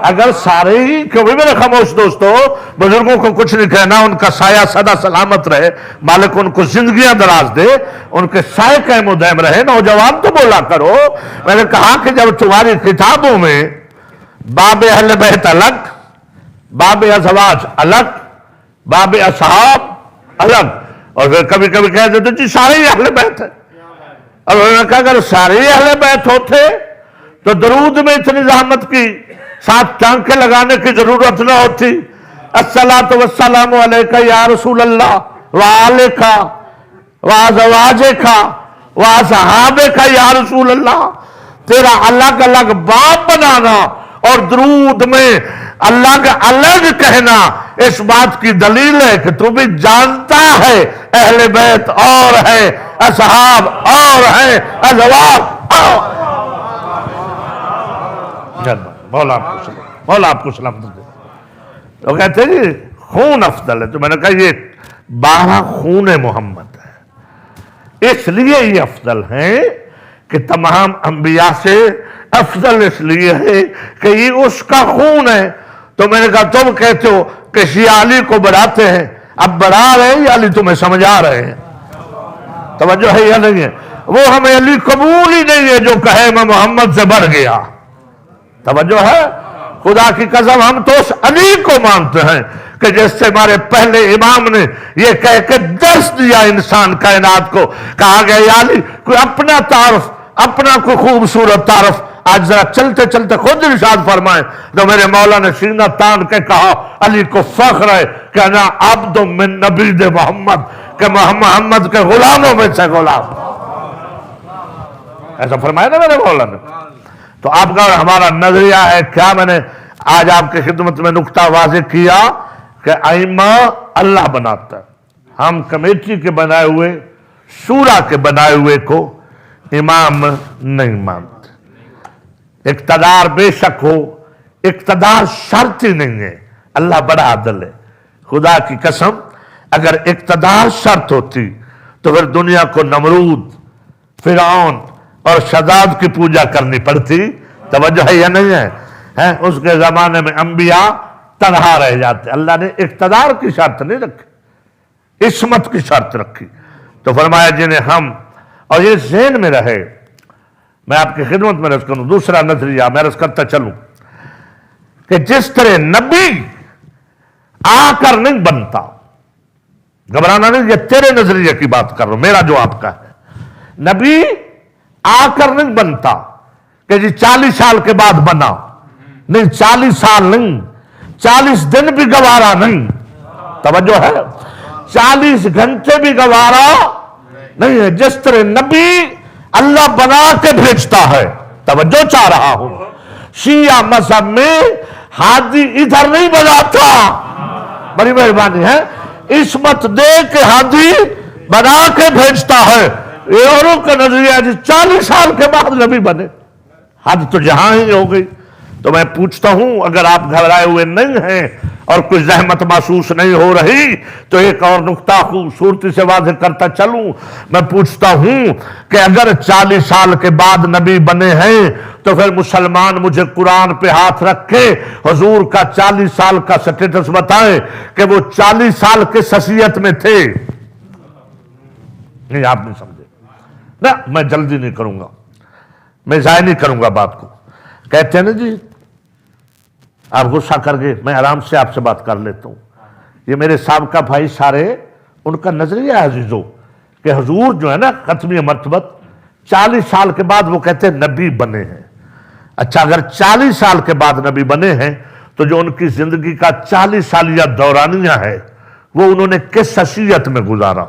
اگر سارے ہی کیونکہ میرے خاموش دوستو، بزرگوں کو کچھ نہیں کہنا، ان کا سایہ سدا سلامت رہے، مالک ان کو زندگیاں دراز دے، ان کے سائے قائم و دائم رہے۔ نوجوان تو بولا کرو۔ میں نے کہا کہ جب تمہاری کتابوں میں باب اہل بیت الگ، باب ازواج الگ، باب اصحاب الگ، اور پھر کبھی کبھی کہہ دیتے جی سارے ہی اہل بیت ہیں، اور انہوں نے کہا اگر سارے ہی اہل بیت ہوتے تو درود میں اتنی زحمت کی، 7 ٹانکیں لگانے کی ضرورت نہ ہوتی۔ الصلاۃ والسلام علیک یا رسول اللہ وعلیک وازواجک واصحابک یا رسول اللہ۔ تیرا الگ الگ باب بنانا اور درود میں الگ الگ کہنا اس بات کی دلیل ہے کہ تو بھی جانتا ہے اہل بیت اور ہے، اصحاب اور ہے، ازواج اور۔ مولا آپ کو سلام دے۔ تو کہتے ہیں جی خون افضل ہے، تو میں نے کہا یہ 12 خون محمد ہے، اس لیے یہ افضل ہیں کہ تمام انبیاء سے افضل اس لیے ہے کہ یہ اس کا خون ہے۔ تو میں نے کہا تم کہتے ہو کہ شیعہ علی کو بڑھاتے ہیں، اب بڑھا رہے ہیں یا علی تمہیں سمجھا رہے ہیں؟ توجہ ہے یا نہیں ہے؟ وہ ہمیں علی قبول ہی نہیں ہے جو کہے میں محمد سے بڑھ گیا۔ توجہ ہے؟ خدا کی قسم ہم تو اس علی کو مانتے ہیں کہ جس سے ہمارے پہلے امام نے یہ کہہ کے درس دیا انسان کائنات کو، کہا گیا یا علی کوئی اپنا تعارف، اپنا کوئی خوبصورت تعارف آج ذرا چلتے چلتے خود ارشاد فرمائیں۔ تو میرے مولا نے سینہ تان کے کہا علی کو فخر ہے کہ انا عبد من نبید محمد، کہ محمد کے غلاموں میں سے غلام، ایسا فرمایا نا میرے مولا نے۔ تو آپ کا ہمارا نظریہ ہے کیا؟ میں نے آج آپ کی خدمت میں نقطہ واضح کیا کہ ائمہ اللہ بناتا ہے، ہم کمیٹی کے بنائے ہوئے، شورا کے بنائے ہوئے کو امام نہیں مانتے۔ اقتدار بے شک ہو، اقتدار شرط ہی نہیں ہے، اللہ بڑا عادل ہے۔ خدا کی قسم اگر اقتدار شرط ہوتی تو پھر دنیا کو نمرود، فرعون اور شداد کی پوجا کرنی پڑتی۔ توجہ ہے یا نہیں ہے؟ اس کے زمانے میں انبیاء تنہا رہ جاتے۔ اللہ نے اقتدار کی شرط نہیں رکھی، عصمت کی شرط رکھی۔ تو فرمایا جنہیں ہم، اور یہ ذہن میں رہے، میں آپ کی خدمت میں رس کروں دوسرا نظریہ میں رس کرتا چلوں کہ جس طرح نبی آ کر نہیں بنتا، گھبرانا نہیں، یہ تیرے نظریے کی بات کر رہا ہوں، میرا جو آپ کا ہے، نبی آ کر نہیں بنتا کہ جی 40 سال کے بعد بنا، نہیں 40 سال نہیں، 40 دن بھی گوارا نہیں، توجہ ہے، 40 گھنٹے بھی گوارا نہیں ہے۔ جس طرح نبی اللہ بنا کے بھیجتا ہے، توجہ چاہ رہا ہوں، شیعہ مذہب میں ہادی ادھر نہیں بناتا، بڑی مہربانی ہے، عصمت دے کے ہادی بنا کے بھیجتا ہے۔ یہ اوروں کا نظریہ جی 40 سال کے بعد نبی بنے، حد تو جہاں ہی ہو گئی۔ تو میں پوچھتا ہوں اگر آپ گھبرائے ہوئے نہیں ہیں اور کوئی زحمت محسوس نہیں ہو رہی تو ایک اور نقطہ خوبصورتی سے واضح کرتا چلوں۔ میں پوچھتا ہوں کہ اگر 40 سال کے بعد نبی بنے ہیں تو پھر مسلمان مجھے قرآن پہ ہاتھ رکھ کے حضور کا 40 سال کا سٹیٹس بتائیں کہ وہ 40 سال کے شخصیت میں تھے۔ نہیں آپ نہیں سمجھے نا، میں جلدی نہیں کروں گا، میں ضائع نہیں کروں گا بات کو۔ کہتے ہیں نا جی آپ غصہ کر گئے، میں آرام سے آپ سے بات کر لیتا ہوں۔ یہ میرے سابقہ بھائی سارے ان کا نظریہ ہے عزیزو کہ حضور جو ہے نا ختمی مرتبت 40 سال کے بعد وہ کہتے ہیں نبی بنے ہیں۔ اچھا اگر 40 سال کے بعد نبی بنے ہیں تو جو ان کی زندگی کا 40 سالیہ دورانیہ ہے وہ انہوں نے کس حیثیت میں گزارا؟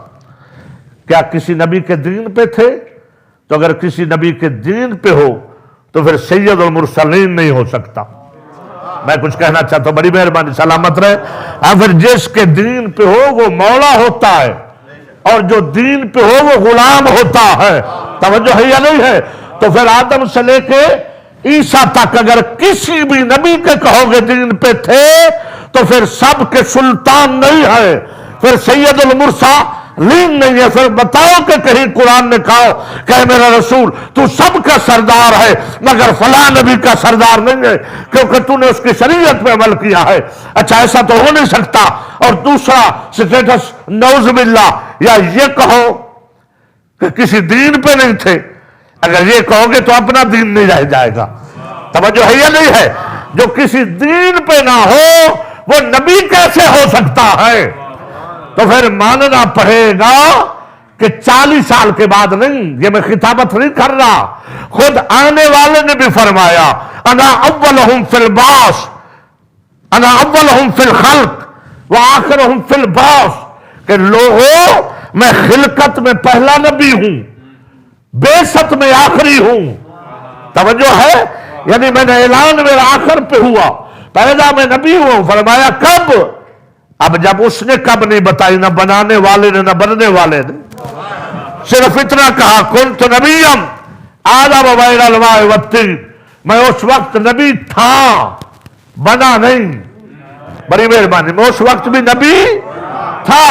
کیا کسی نبی کے دین پہ تھے؟ تو اگر کسی نبی کے دین پہ ہو تو پھر سید المرسلین نہیں ہو سکتا۔ میں کچھ کہنا چاہتا ہوں، بڑی مہربانی سلامت رہے۔ پھر جس کے دین پہ ہو وہ مولا ہوتا ہے اور جو دین پہ ہو وہ غلام ہوتا ہے۔ توجہ ہے یا نہیں ہے؟ تو پھر آدم سے لے کے عیسیٰ تک اگر کسی بھی نبی کے کہو گے دین پہ تھے تو پھر سب کے سلطان نہیں ہے، پھر سید المرسلین لین نہیں ہے، پھر بتاؤ کہ کہیں قرآن نے کہا کہ اے میرا رسول تو سب کا سردار ہے مگر فلاں نبی کا سردار نہیں ہے کیونکہ تو نے اس کی شریعت پہ عمل کیا ہے؟ اچھا ایسا تو ہو نہیں سکتا۔ اور دوسرا سٹیٹس نعوذ باللہ، یا یہ کہو کہ کسی دین پہ نہیں تھے، اگر یہ کہو گے تو اپنا دین نہیں رہ جائے گا۔ توجہ ہے یا نہیں ہے؟ جو کسی دین پہ نہ ہو وہ نبی کیسے ہو سکتا ہے؟ تو پھر ماننا پڑے گا کہ 40 سال کے بعد نہیں، یہ میں خطابت نہیں کر رہا، خود آنے والے نے بھی فرمایا انا اولہم فی البعث، انا اولہم فی الخلق وآخرہم فی البعث، کہ لوگوں میں خلقت میں پہلا نبی ہوں، بعثت میں آخری ہوں۔ توجہ ہے؟ یعنی میں نے اعلان میرا آخر پہ ہوا، پیدا میں نبی ہوں۔ فرمایا کب؟ اب جب اس نے کب نہیں بتائی، نہ بنانے والے نے نہ بننے والے نے، صرف اتنا کہا کنت نبیم آدم بین الماء والطین، میں اس وقت نبی تھا، بنا نہیں۔ بڑی مہربانی، میں اس وقت بھی نبی تھا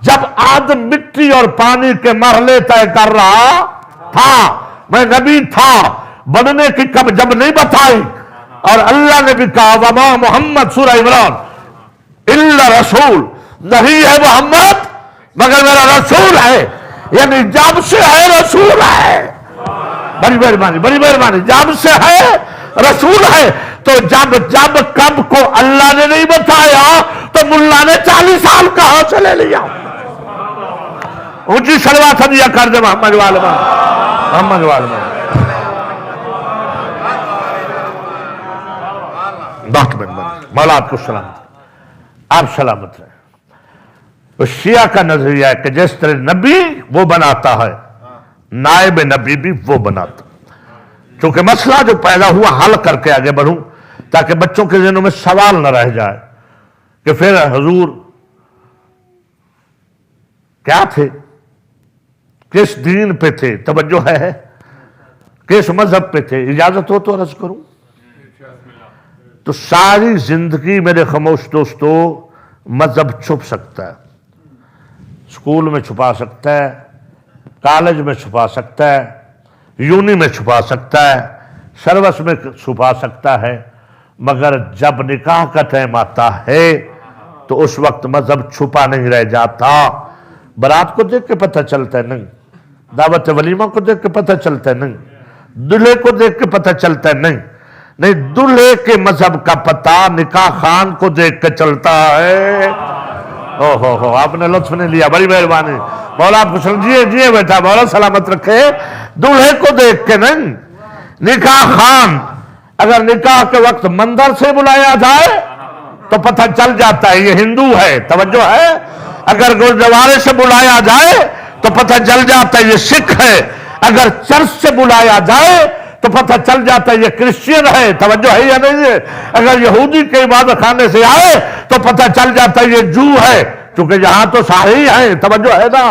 جب آدم مٹی اور پانی کے مرحلے طے کر رہا تھا، میں نبی تھا، بننے کی کب جب نہیں بتائی۔ اور اللہ نے بھی کہا وما محمد، سورہ عمران، الا رسول، نہیں ہے محمد مگر میرا رسول ہے، یعنی جب سے ہے رسول ہے۔ بڑی مہربانی، بڑی مہربانی، جب سے ہے رسول ہے۔ تو جب کب کو اللہ نے نہیں بتایا تو ملا نے 40 سال کہاں سے لے لیا؟ اونچی صلوات دیا کر دے محمد والما، محمد والما۔ بہت مہربانی، مولا آپ کو سلامت، آپ سلامت رہیں۔ تو شیعہ کا نظریہ ہے کہ جس طرح نبی وہ بناتا ہے، نائب نبی بھی وہ بناتا۔ چونکہ مسئلہ جو پیدا ہوا حل کر کے آگے بڑھوں تاکہ بچوں کے ذہنوں میں سوال نہ رہ جائے کہ پھر حضور کیا تھے، کس دین پہ تھے، توجہ ہے، کس مذہب پہ تھے؟ اجازت ہو تو عرض کروں۔ تو ساری زندگی میرے خاموش دوستو مذہب چھپ سکتا ہے، اسکول میں چھپا سکتا ہے، کالج میں چھپا سکتا ہے، یونی میں چھپا سکتا ہے، سروس میں چھپا سکتا ہے، مگر جب نکاح کا ٹائم آتا ہے تو اس وقت مذہب چھپا نہیں رہ جاتا۔ برات کو دیکھ کے پتہ چلتا ہے نہیں، دعوت ولیمہ کو دیکھ کے پتہ چلتا ہے نہیں، دلہے کو دیکھ کے پتہ چلتا ہے نہیں، دلہے کے مذہب کا پتہ نکاح خان کو دیکھ کے چلتا ہے۔ ہو آپ نے لطف نہیں لیا، بڑی مہربانی مولا، آپ کو سمجھیے جیے بیٹا، مولا سلامت رکھے۔ دلہے کو دیکھ کے نہیں، نکاح خان اگر نکاح کے وقت مندر سے بلایا جائے تو پتہ چل جاتا ہے یہ ہندو ہے، توجہ ہے۔ اگر گردوارے سے بلایا جائے تو پتہ چل جاتا ہے یہ سکھ ہے، اگر چرچ سے بلایا جائے تو پتہ چل جاتا ہے یہ کرسچین ہے، توجہ ہے یا نہیں ہے۔ اگر یہودی کے عبادت خانے سے آئے تو پتہ چل جاتا ہے یہ جو ہے، چونکہ یہاں تو سارے ہی ہیں، توجہ ہے نا۔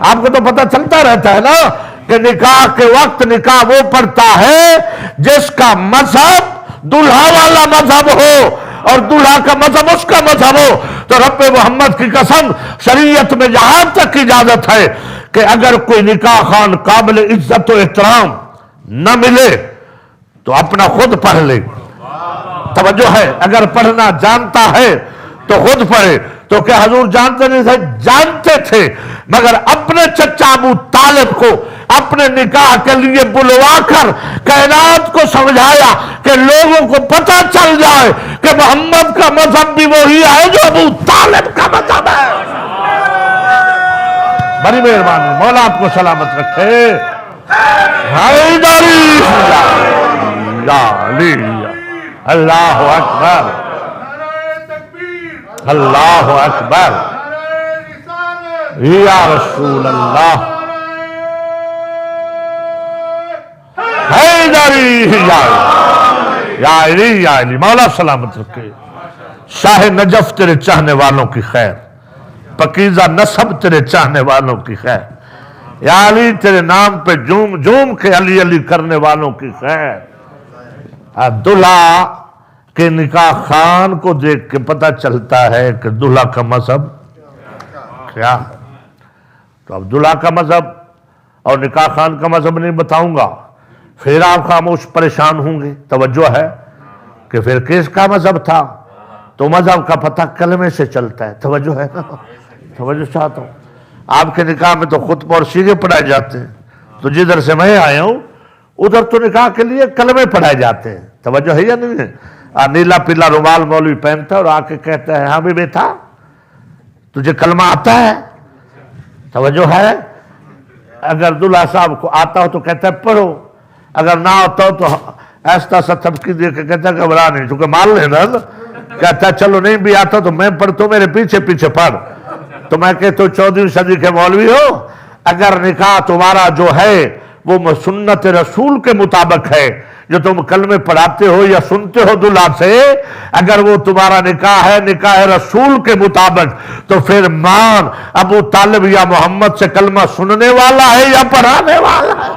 آپ کو تو پتہ چلتا رہتا ہے نا کہ نکاح کے وقت نکاح وہ پڑتا ہے جس کا مذہب دلہا والا مذہب ہو اور دلہا کا مذہب اس کا مذہب ہو۔ تو رب محمد کی قسم، شریعت میں یہاں تک اجازت ہے کہ اگر کوئی نکاح خان قابل عزت و احترام نہ ملے تو اپنا خود پڑھ لے، توجہ ہے۔ اگر پڑھنا جانتا ہے تو خود پڑھے۔ تو کیا حضور جانتے نہیں تھے؟ جانتے تھے، مگر اپنے چچا ابو طالب کو اپنے نکاح کے لیے بلوا کر کائنات کو سمجھایا کہ لوگوں کو پتہ چل جائے کہ محمد کا مذہب بھی وہی ہے جو ابو طالب کا مذہب ہے۔ بڑی مہربانی، مولا آپ کو سلامت رکھے۔ حیدری اللہ اکبر، اللہ اکبر، یا رسول اللہ، حیدری یا علی، مولا سلامت رکھے۔ شاہ نجف تیرے چاہنے والوں کی خیر، پکیزہ نسب تیرے چاہنے والوں کی خیر، یا علی تیرے نام پہ جھوم جھوم کے علی علی کرنے والوں کی خیر۔ دلہا کے نکاح خان کو دیکھ کے پتہ چلتا ہے کہ دلہا کا مذہب کیا ہے۔ تو عبداللہ کا مذہب اور نکاح خان کا مذہب نہیں بتاؤں گا، پھر آپ خاموش پریشان ہوں گے۔ توجہ ہے کہ پھر کس کا مذہب تھا؟ تو مذہب کا پتہ کلمے سے چلتا ہے۔ توجہ ہے نا؟ توجہ چاہتا ہوں۔ آپ کے نکاح میں تو خطبہ اور سیغے پڑھائے جاتے ہیں، تو جدھر سے میں آیا ہوں ادھر تو نکاح کے لیے کلمے پڑھائے جاتے ہیں۔ توجہ ہے یا نہیں ہے؟ نیلا پیلا رومال مولوی پہنتا ہے اور آ کے کہتا ہے ہاں بھی بیٹا تجھے کلمہ آتا ہے؟ توجہ ہے؟ اگر دلہا صاحب کو آتا ہو تو کہتا ہے پڑھو، اگر نہ آتا ہو تو ایسا سا تھپکی دے کے کہتا ہے گھبرا نہیں، چونکہ مان لینا نا، کہتا ہے چلو نہیں بھی آتا تو میں پڑھتا ہوں، میرے پیچھے پیچھے پڑھ۔ تو میں کہتا ہوں 14ویں صدی کے مولوی ہو، اگر نکاح تمہارا جو ہے وہ سنت رسول کے مطابق ہے، جو تم کلمے پڑھاتے ہو یا سنتے ہو دلہا سے، اگر وہ تمہارا نکاح ہے نکاح رسول کے مطابق، تو پھر مان ابو طالب یا محمد سے کلمہ سننے والا ہے یا پڑھانے والا ہے؟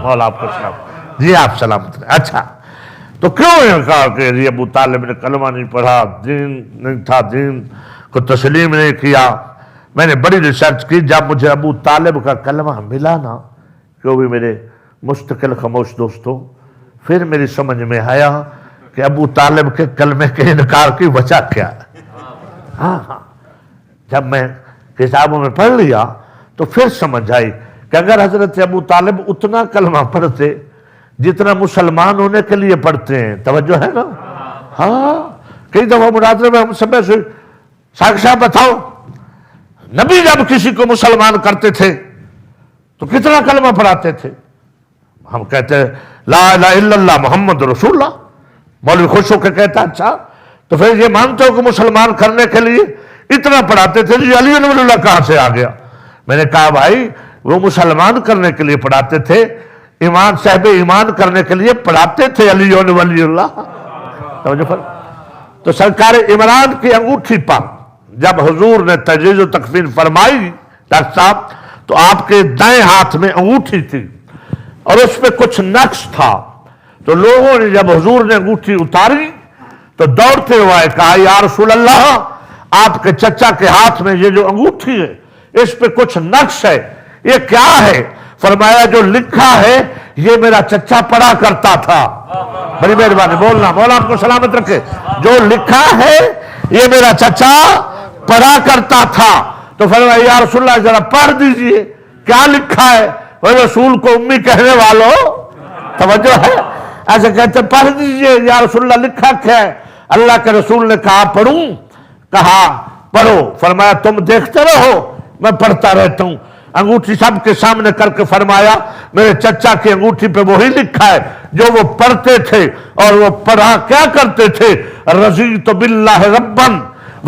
مولا آپ کو سلام۔ جی آپ سلامت رہے۔ اچھا تو کیوں یہ کہا کہ جی ابو طالب نے کلمہ نہیں پڑھا، دین نہیں تھا، دین کو تسلیم نہیں کیا؟ میں نے بڑی ریسرچ کی، جب مجھے ابو طالب کا کلمہ ملا نا، کہ وہ بھی میرے مستقل خاموش دوستوں، پھر میری سمجھ میں آیا کہ ابو طالب کے کلمے کے انکار کی وجہ کیا ہے۔ ہاں جب میں کتابوں میں پڑھ لیا تو پھر سمجھ آئی کہ اگر حضرت ابو طالب اتنا کلمہ پڑھتے جتنا مسلمان ہونے کے لیے پڑھتے ہیں، توجہ ہے نا؟ ہاں کئی دفعہ مناظرے میں ہم سب سے ساکشا بتاؤ نبی جب کسی کو مسلمان کرتے تھے تو کتنا کلمہ پڑھاتے تھے؟ ہم کہتے ہیں لا الہ الا اللہ محمد رسول اللہ، مولوی خوش ہو کے کہتا اچھا تو پھر یہ مانتے ہو کہ مسلمان کرنے کے لیے اتنا پڑھاتے تھے؟ جی علی ولی اللہ کہاں سے آ گیا؟ میں نے کہا بھائی وہ مسلمان کرنے کے لیے پڑھاتے تھے، ایمان صاحب ایمان کرنے کے لیے پڑھاتے تھے علی ولی اللہ۔ تو سرکار عمران کی انگوٹھی پر جب حضور نے تجویز و تکفین فرمائی ڈاکٹر صاحب، تو آپ کے دائیں ہاتھ میں انگوٹھی تھی اور اس پہ کچھ نقش تھا، تو لوگوں نے جب حضور نے انگوٹھی اتاری تو دوڑتے ہوئے کہا یا رسول اللہ آپ کے چچا کے ہاتھ میں یہ جو انگوٹھی ہے اس پہ کچھ نقش ہے، یہ کیا ہے؟ فرمایا جو لکھا ہے یہ میرا چچا پڑھا کرتا تھا۔ بڑی مہربانی بولنا، مولا آپ کو سلامت رکھے۔ جو لکھا ہے یہ میرا چچا پڑھا کرتا تھا۔ تو فرمایا یا رسول اللہ ذرا پڑھ دیجئے کیا لکھا ہے؟ وہ رسول کو امی کہنے والوں، توجہ ہے، ایسے کہتے پڑھ دیجئے یا رسول اللہ لکھا کیا ہے؟ اللہ کے رسول نے کہا پڑھوں؟ کہا پڑھو۔ فرمایا تم دیکھتے رہو میں پڑھتا رہتا ہوں۔ انگوٹھی سب کے سامنے کر کے فرمایا میرے چچا کی انگوٹھی پہ وہی لکھا ہے جو وہ پڑھتے تھے، اور وہ پڑھا کیا کرتے تھے؟ رضیت باللہ ربا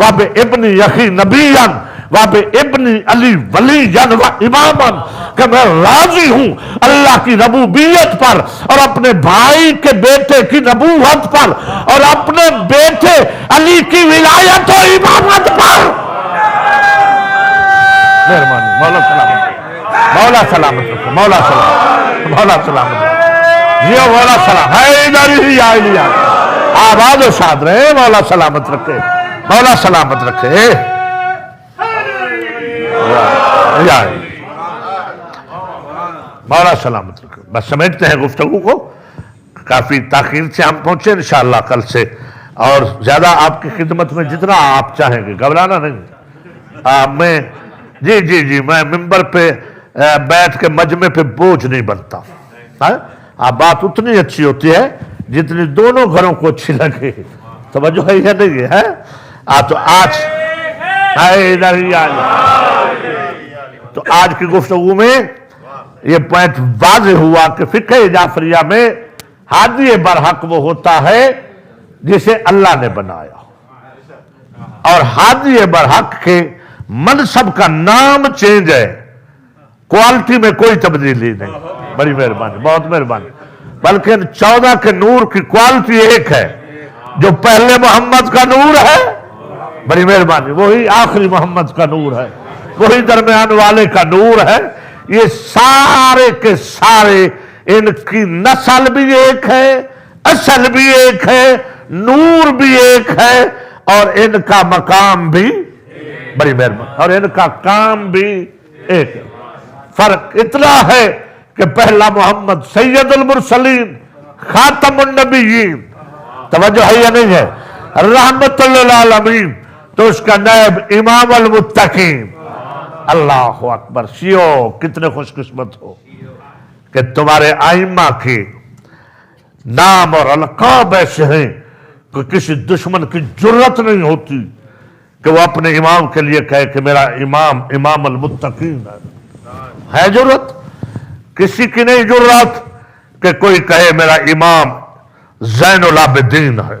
وبابن اخی نبیا وبابن علی ولیا واماما، کہ میں راضی ہوں اللہ کی ربوبیت پر اور اپنے بھائی کے بیٹے کی نبوت پر اور اپنے بیٹے علی کی ولایت و امامت پر۔ مہربانی مولا سلامت، مولا سلامت رکھو، مولا سلامت، مولا سلامت رکھو، یہ مولا سلام ہے ادھر ہی آئی آباد و شاد رہے، مولا سلامت رکھے، مولا سلامت رکھے۔ مولا سلامت رکھے۔ بس سمجھتے ہیں گفتگو کو، کافی تاخیر سے ہم پہنچے، انشاءاللہ کل سے اور زیادہ آپ کی خدمت میں جتنا آپ چاہیں گے، گھبرانا نہیں۔ میں جی میں ممبر پہ بیٹھ کے مجمع پہ بوجھ نہیں بنتا، بات اتنی اچھی ہوتی ہے جتنی دونوں گھروں کو اچھی لگے، توجہ ہے یا نہیں ہے؟ تو آج کی گفتگو میں یہ پوائنٹ واضح ہوا کہ فقہ جعفریہ میں ہادی برحق وہ ہوتا ہے جسے اللہ نے بنایا، اور ہادی برحق کے منصب کا نام چینج ہے، کوالٹی میں کوئی تبدیلی نہیں۔ بڑی مہربانی، بہت مہربانی۔ بلکہ 14 کے نور کی کوالٹی ایک ہے، جو پہلے محمد کا نور ہے، بڑی مہربانی، وہی آخری محمد کا نور ہے، وہی درمیان والے کا نور ہے۔ یہ سارے کے سارے ان کی نسل بھی ایک ہے، اصل بھی ایک ہے، نور بھی ایک ہے، اور ان کا مقام بھی بڑی مہربانی، اور ان کا کام بھی ایک ہے۔ فرق اتنا ہے کہ پہلا محمد سید المرسلین خاتم النبیین، توجہ ہے یا نہیں ہے، رحمت للعالمین، تو اس کا نائب امام المتقین۔ اللہ اکبر، شیعو کتنے خوش قسمت ہو کہ تمہارے ائمہ کے نام اور القاب ایسے ہیں کہ کسی دشمن کی جرت نہیں ہوتی کہ وہ اپنے امام کے لیے کہے کہ میرا امام امام المتقین ہے جرت؟ کسی کی نہیں جرت کہ کوئی کہے میرا امام زین العابدین ہے،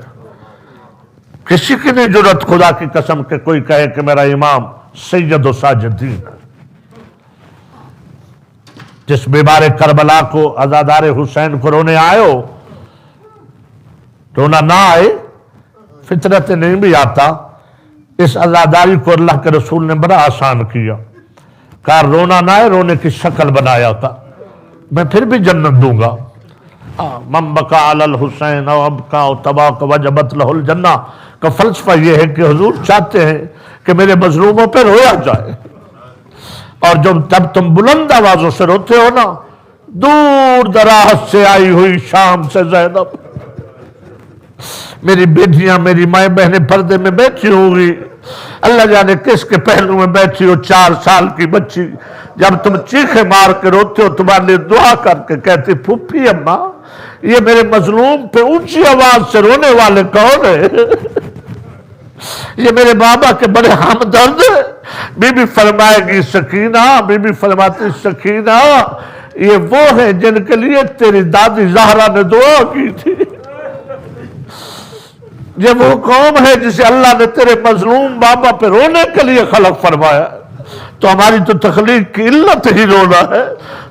کسی کی نہیں جرت خدا کی قسم کہ کوئی کہے کہ میرا امام سید و ساجدین ہے۔ جس بیمار کربلا کو عزادار حسین کو رونے آئے ہو، رونا نہ آئے، فطرت نہیں بھی آتا، اس عزاداری کو اللہ کے رسول نے بڑا آسان کیا، کہا رونا نہ آئے، رونے کی شکل بنایا تھا، میں پھر بھی جنت دوں گا۔ من بکا علی الحسین او ابکا او تباک وجبت لہ الجنہ کا فلسفہ یہ ہے کہ حضور چاہتے ہیں کہ میرے مظلوموں پہ رویا جائے، اور جب تم بلند آوازوں سے روتے ہو نا، دور دراز سے آئی ہوئی شام سے زینب، میری بیٹیاں میری مائیں بہنیں پردے میں بیٹھی ہوگی، اللہ جانے کس کے پہلو میں بیٹھی ہو، 4 سال کی بچی، جب تم چیخے مار کے روتے ہو تمہارے لیے دعا کر کے کہتی پھوپھی اماں یہ میرے مظلوم پہ اونچی آواز سے رونے والے کون ہے؟ یہ میرے بابا کے بڑے ہمدرد ہیں۔ بی بی فرمائے گی سکینہ، بی بی فرماتی سکینہ یہ وہ ہیں جن کے لیے تیری دادی زہرا نے دعا کی تھی، یہ وہ قوم ہے جسے اللہ نے تیرے مظلوم بابا پہ رونے کے لیے خلق فرمایا، تو ہماری تو تخلیق کی علت ہی رونا ہے،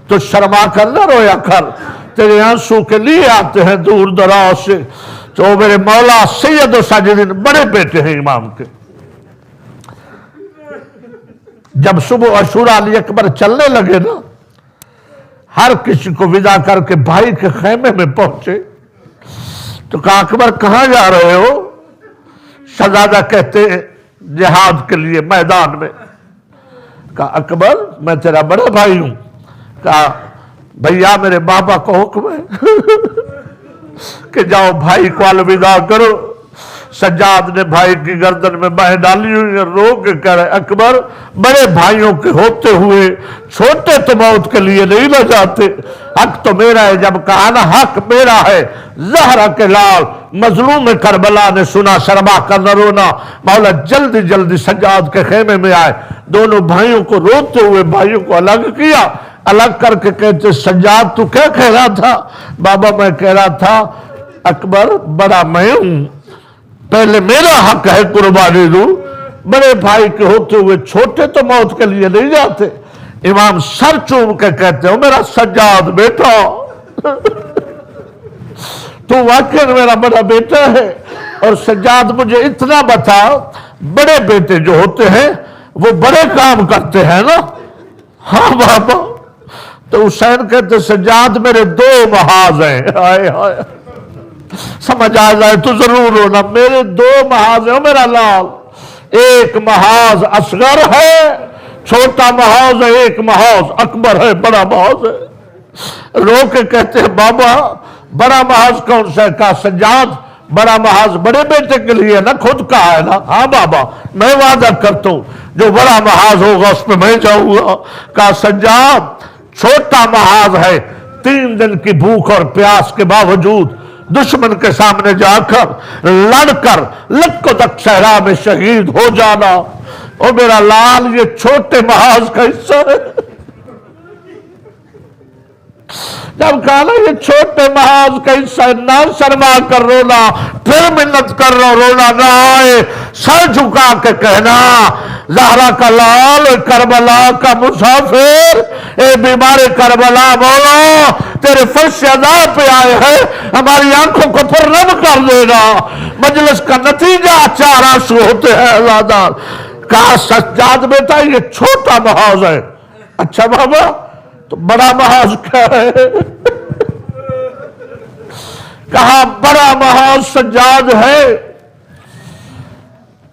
تو شرما کر نہ رویا کر، تیرے آنسو کے لیے آتے ہیں دور دراز سے۔ تو میرے مولا سید و ساجدین بڑے بیٹے ہیں امام کے۔ جب صبح عاشوراء علی اکبر چلنے لگے نا، ہر کسی کو ودا کر کے بھائی کے خیمے میں پہنچے، تو کہا اکبر کہاں جا رہے ہو؟ شہزادہ کہتے ہیں جہاد کے لیے میدان میں۔ کہا اکبر میں تیرا بڑا بھائی ہوں۔ کہا بھیا میرے بابا کو حکم ہے کہ جاؤ بھائی کو الوداع کرو۔ سجاد نے بھائی کی گردن میں بہیں ڈالی ہوئی اور رو کے کہہ رہے اکبر بڑے بھائیوں کے ہوتے ہوئے چھوٹے تو موت کے لیے نہیں نہ جاتے، حق تو میرا ہے۔ جب کہا نا حق میرا ہے، زہرا کے لال مظلوم کربلا نے سنا، شرما کر نہ رونا، مولا جلدی جلدی سجاد کے خیمے میں آئے، دونوں بھائیوں کو روتے ہوئے بھائیوں کو الگ کیا، الگ کر کے کہتے سجاد تو کیا کہہ رہا تھا؟ بابا میں کہہ رہا تھا اکبر بڑا میں ہوں، پہلے میرا حق ہے قربانی دوں، بڑے بھائی کے ہوتے ہوئے چھوٹے تو موت کے لیے نہیں جاتے۔ امام سر چوم کے کہتے ہو میرا سجاد بیٹا تو واقعی میرا بڑا بیٹا ہے، اور سجاد مجھے اتنا بتا بڑے بیٹے جو ہوتے ہیں وہ بڑے کام کرتے ہیں نا؟ ہاں بابا۔ تو حسین کہتے سجاد میرے 2 محاذ ہیں، ہائے ہائے سمجھ آ جائے تو ضرور ہونا، میرے 2 محاذ ہیں میرا لال، ایک محاذ اصغر ہے چھوٹا محاذ ہے، ایک محاذ اکبر ہے بڑا محاذ ہے۔ رو کے کہتے ہیں بابا بڑا محاذ کون سا ہے؟ کہا سجاد بڑا محاذ بڑے بیٹے کے لیے نا، خود کہا ہے نا؟ ہاں بابا میں وعدہ کرتا ہوں جو بڑا محاذ ہوگا اس میں میں جاؤں گا۔ کہا سجاد چھوٹا محاذ ہے 3 دن کی بھوک اور پیاس کے باوجود دشمن کے سامنے جا کر لڑ کر لک و دک صحرا میں شہید ہو جانا، اور میرا لال یہ چھوٹے محاذ کا حصہ ہے۔ جب کہا نا یہ چھوٹے محاذ کا حصہ ہے، نہ شرما کر رونا، پھر منت کر رہا رونا نہ آئے، سر جھکا کے کہنا زہرا کا لال کربلا کا مسافر، اے بیمار کربلا مولا تیرے فرش ادا پہ آئے ہیں، ہماری آنکھوں کو پرنم کر دینا، مجلس کا نتیجہ 4 آنسو ہوتے ہیں ازادار۔ کہا سجاد بیٹا یہ چھوٹا محاذ ہے۔ اچھا بابا تو بڑا محاذ کیا ہے؟ کہا بڑا محاذ سجاد ہے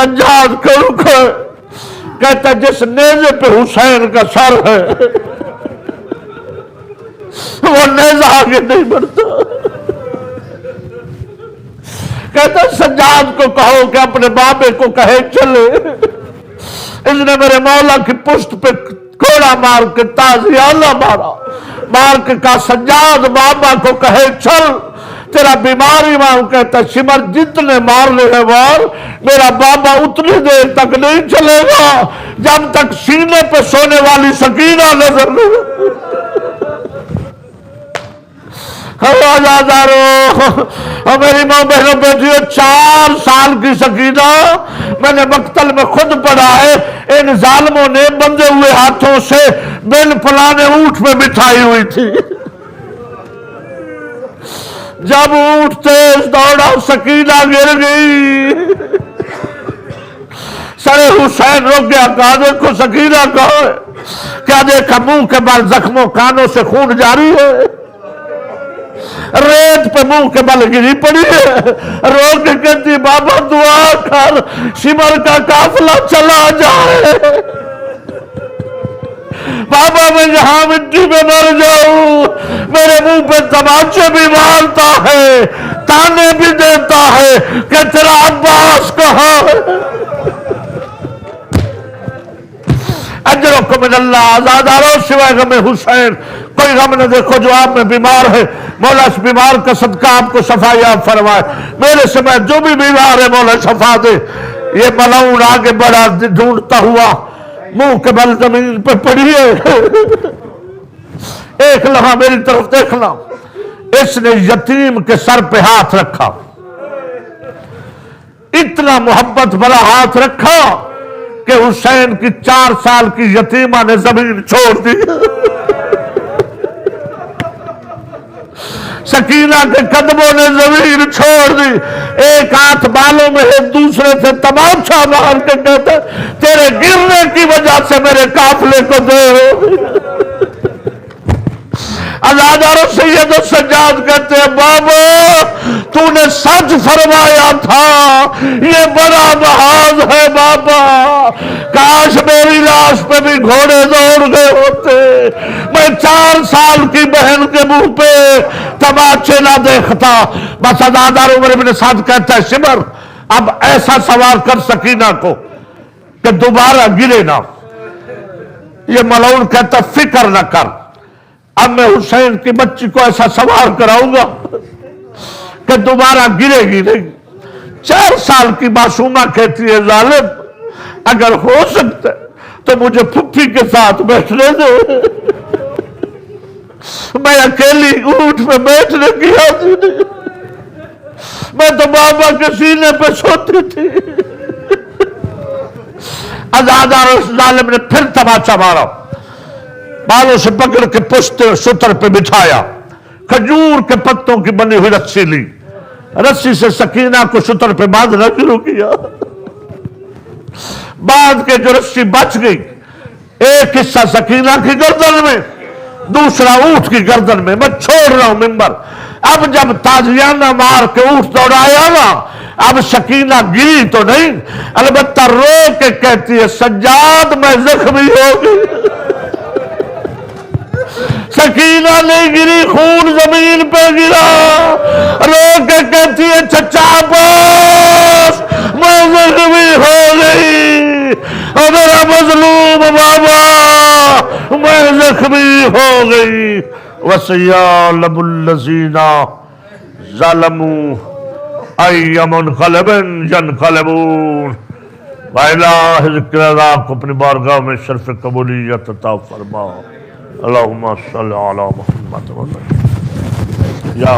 سجاد کو رکھے، کہتا جس نیزے پہ حسین کا سر ہے وہ نیزہ آگے نہیں بڑھتا۔ کہتا سجاد کو کہو کہ اپنے بابے کو کہے چلے، اس نے میرے مولا کی پشت پہ کوڑا مار کے تازیانہ مار کے کہا سجاد بابا کو کہے چل، تیرا بیماری ماں کہتا شمر جتنے مارنے ہیں وار، میرا بابا اتنی دیر تک نہیں چلے گا جب تک سینے پہ سونے والی سکینہ نظر نہیں۔ آزادارو میری ماں بہنوں بیٹھیوں، 4 سال کی سکینہ میں نے مقتل میں خود پڑھا ہے، ان ظالموں نے بندے ہوئے ہاتھوں سے بن پلانے اونٹ میں بٹھائی ہوئی تھی۔ جب اونٹ تیز دوڑا سکینہ گر گئی، سر حسین رک گیا، کہا دیکھو سکینہ کہاں ہے؟ کیا دیکھا منہ کے بل زخموں، کانوں سے خون جاری ہے، ریت پہ منہ کے بل گری پڑی ہے، رو کے کہتی بابا دعا کر شمر کا قافلہ چلا جائے، بابا میں یہاں مٹی میں مر جاؤں، میرے منہ پہ تماچے بھی مارتا ہے، تانے بھی دیتا ہے کہ تیرا عباس کہاں ہے؟ اجرکم من اللہ، آزادارو سوائے غم حسین کوئی غم نہ دیکھو جو آپ میں بیمار ہے، مولا اس بیمار کا صدقہ آپ کو شفا یاب فرمائے، میرے سمے جو بھی بیمار ہے مولا شفا دے۔ یہ ملعون آگے بڑا ڈھونڈتا ہوا منہ کے بل زمین پہ پڑی ہے، ایک لمحہ میری طرف دیکھنا، اس نے یتیم کے سر پہ ہاتھ رکھا، اتنا محبت بھرا ہاتھ رکھا کہ حسین کی 4 سال کی یتیمہ نے زمین چھوڑ دی، سکینہ کے قدموں نے زمین چھوڑ دی، ایک ہاتھ بالوں میں ہے، دوسرے سے تماچا مار کے کہتا تیرے گرنے کی وجہ سے میرے قافلے کو دیر ہو گئی۔ آزادارو سید السجاد کہتے ہیں بابا تو نے سچ فرمایا تھا، یہ بڑا محاذ ہے بابا، کاش میری لاش پہ بھی گھوڑے دوڑ گئے ہوتے، میں 4 سال کی بہن کے منہ پہ تماچے نہ دیکھتا۔ بس آزادار عمر بن سعد کہتا ہے شمر اب ایسا سوار کر سکینہ کو کہ دوبارہ گرے نہ۔ یہ ملعون کہتا فکر نہ کر، اب میں حسین کی بچی کو ایسا سوار کراؤں گا کہ دوبارہ گرے گی نہیں۔ 4 سال کی معصومہ کہتی ہے ظالم اگر ہو سکتا ہے تو مجھے پھپھی کے ساتھ بیٹھنے دے، میں اکیلی اونٹ میں بیٹھنے کی حاضر نہیں، میں تو بابا کے سینے پہ سوتی تھی۔ آزادار اس ظالم نے پھر تماچا مارا، بالوں سے پکڑ کے پشت ستر پہ بٹھایا، کھجور کے پتوں کی بنی ہوئی رسی لی، رسی سے سکینہ کو ستر پہ باندھنا شروع کیا، باندھ کے جو رسی بچ گئی ایک حصہ سکینہ کی گردن میں، دوسرا اونٹ کی گردن میں، میں چھوڑ رہا ہوں منبر۔ اب جب تازیانہ مار کے اونٹ دوڑایا نا، اب سکینہ گری تو نہیں، البتہ رو کے کہتی ہے سجاد میں زخمی ہو گئی۔ سکینہ نہیں گری، خون زمین پہ گرا، رو کے کہتی ہے چچا عباس میں زخمی ہو گئی، اور میرا مظلوم بابا میں زخمی ہو گئی۔ وَسَيَعْلَمُ الَّذِينَ ظَلَمُوا أَيَّ مُنْقَلَبٍ يَنْقَلِبُونَ۔ وَإِلَٰهِ ذِكْرِ اللہ کو اپنی بارگاہ میں شرف قبولیت عطا فرما۔ اللہم صلی علی محمد یا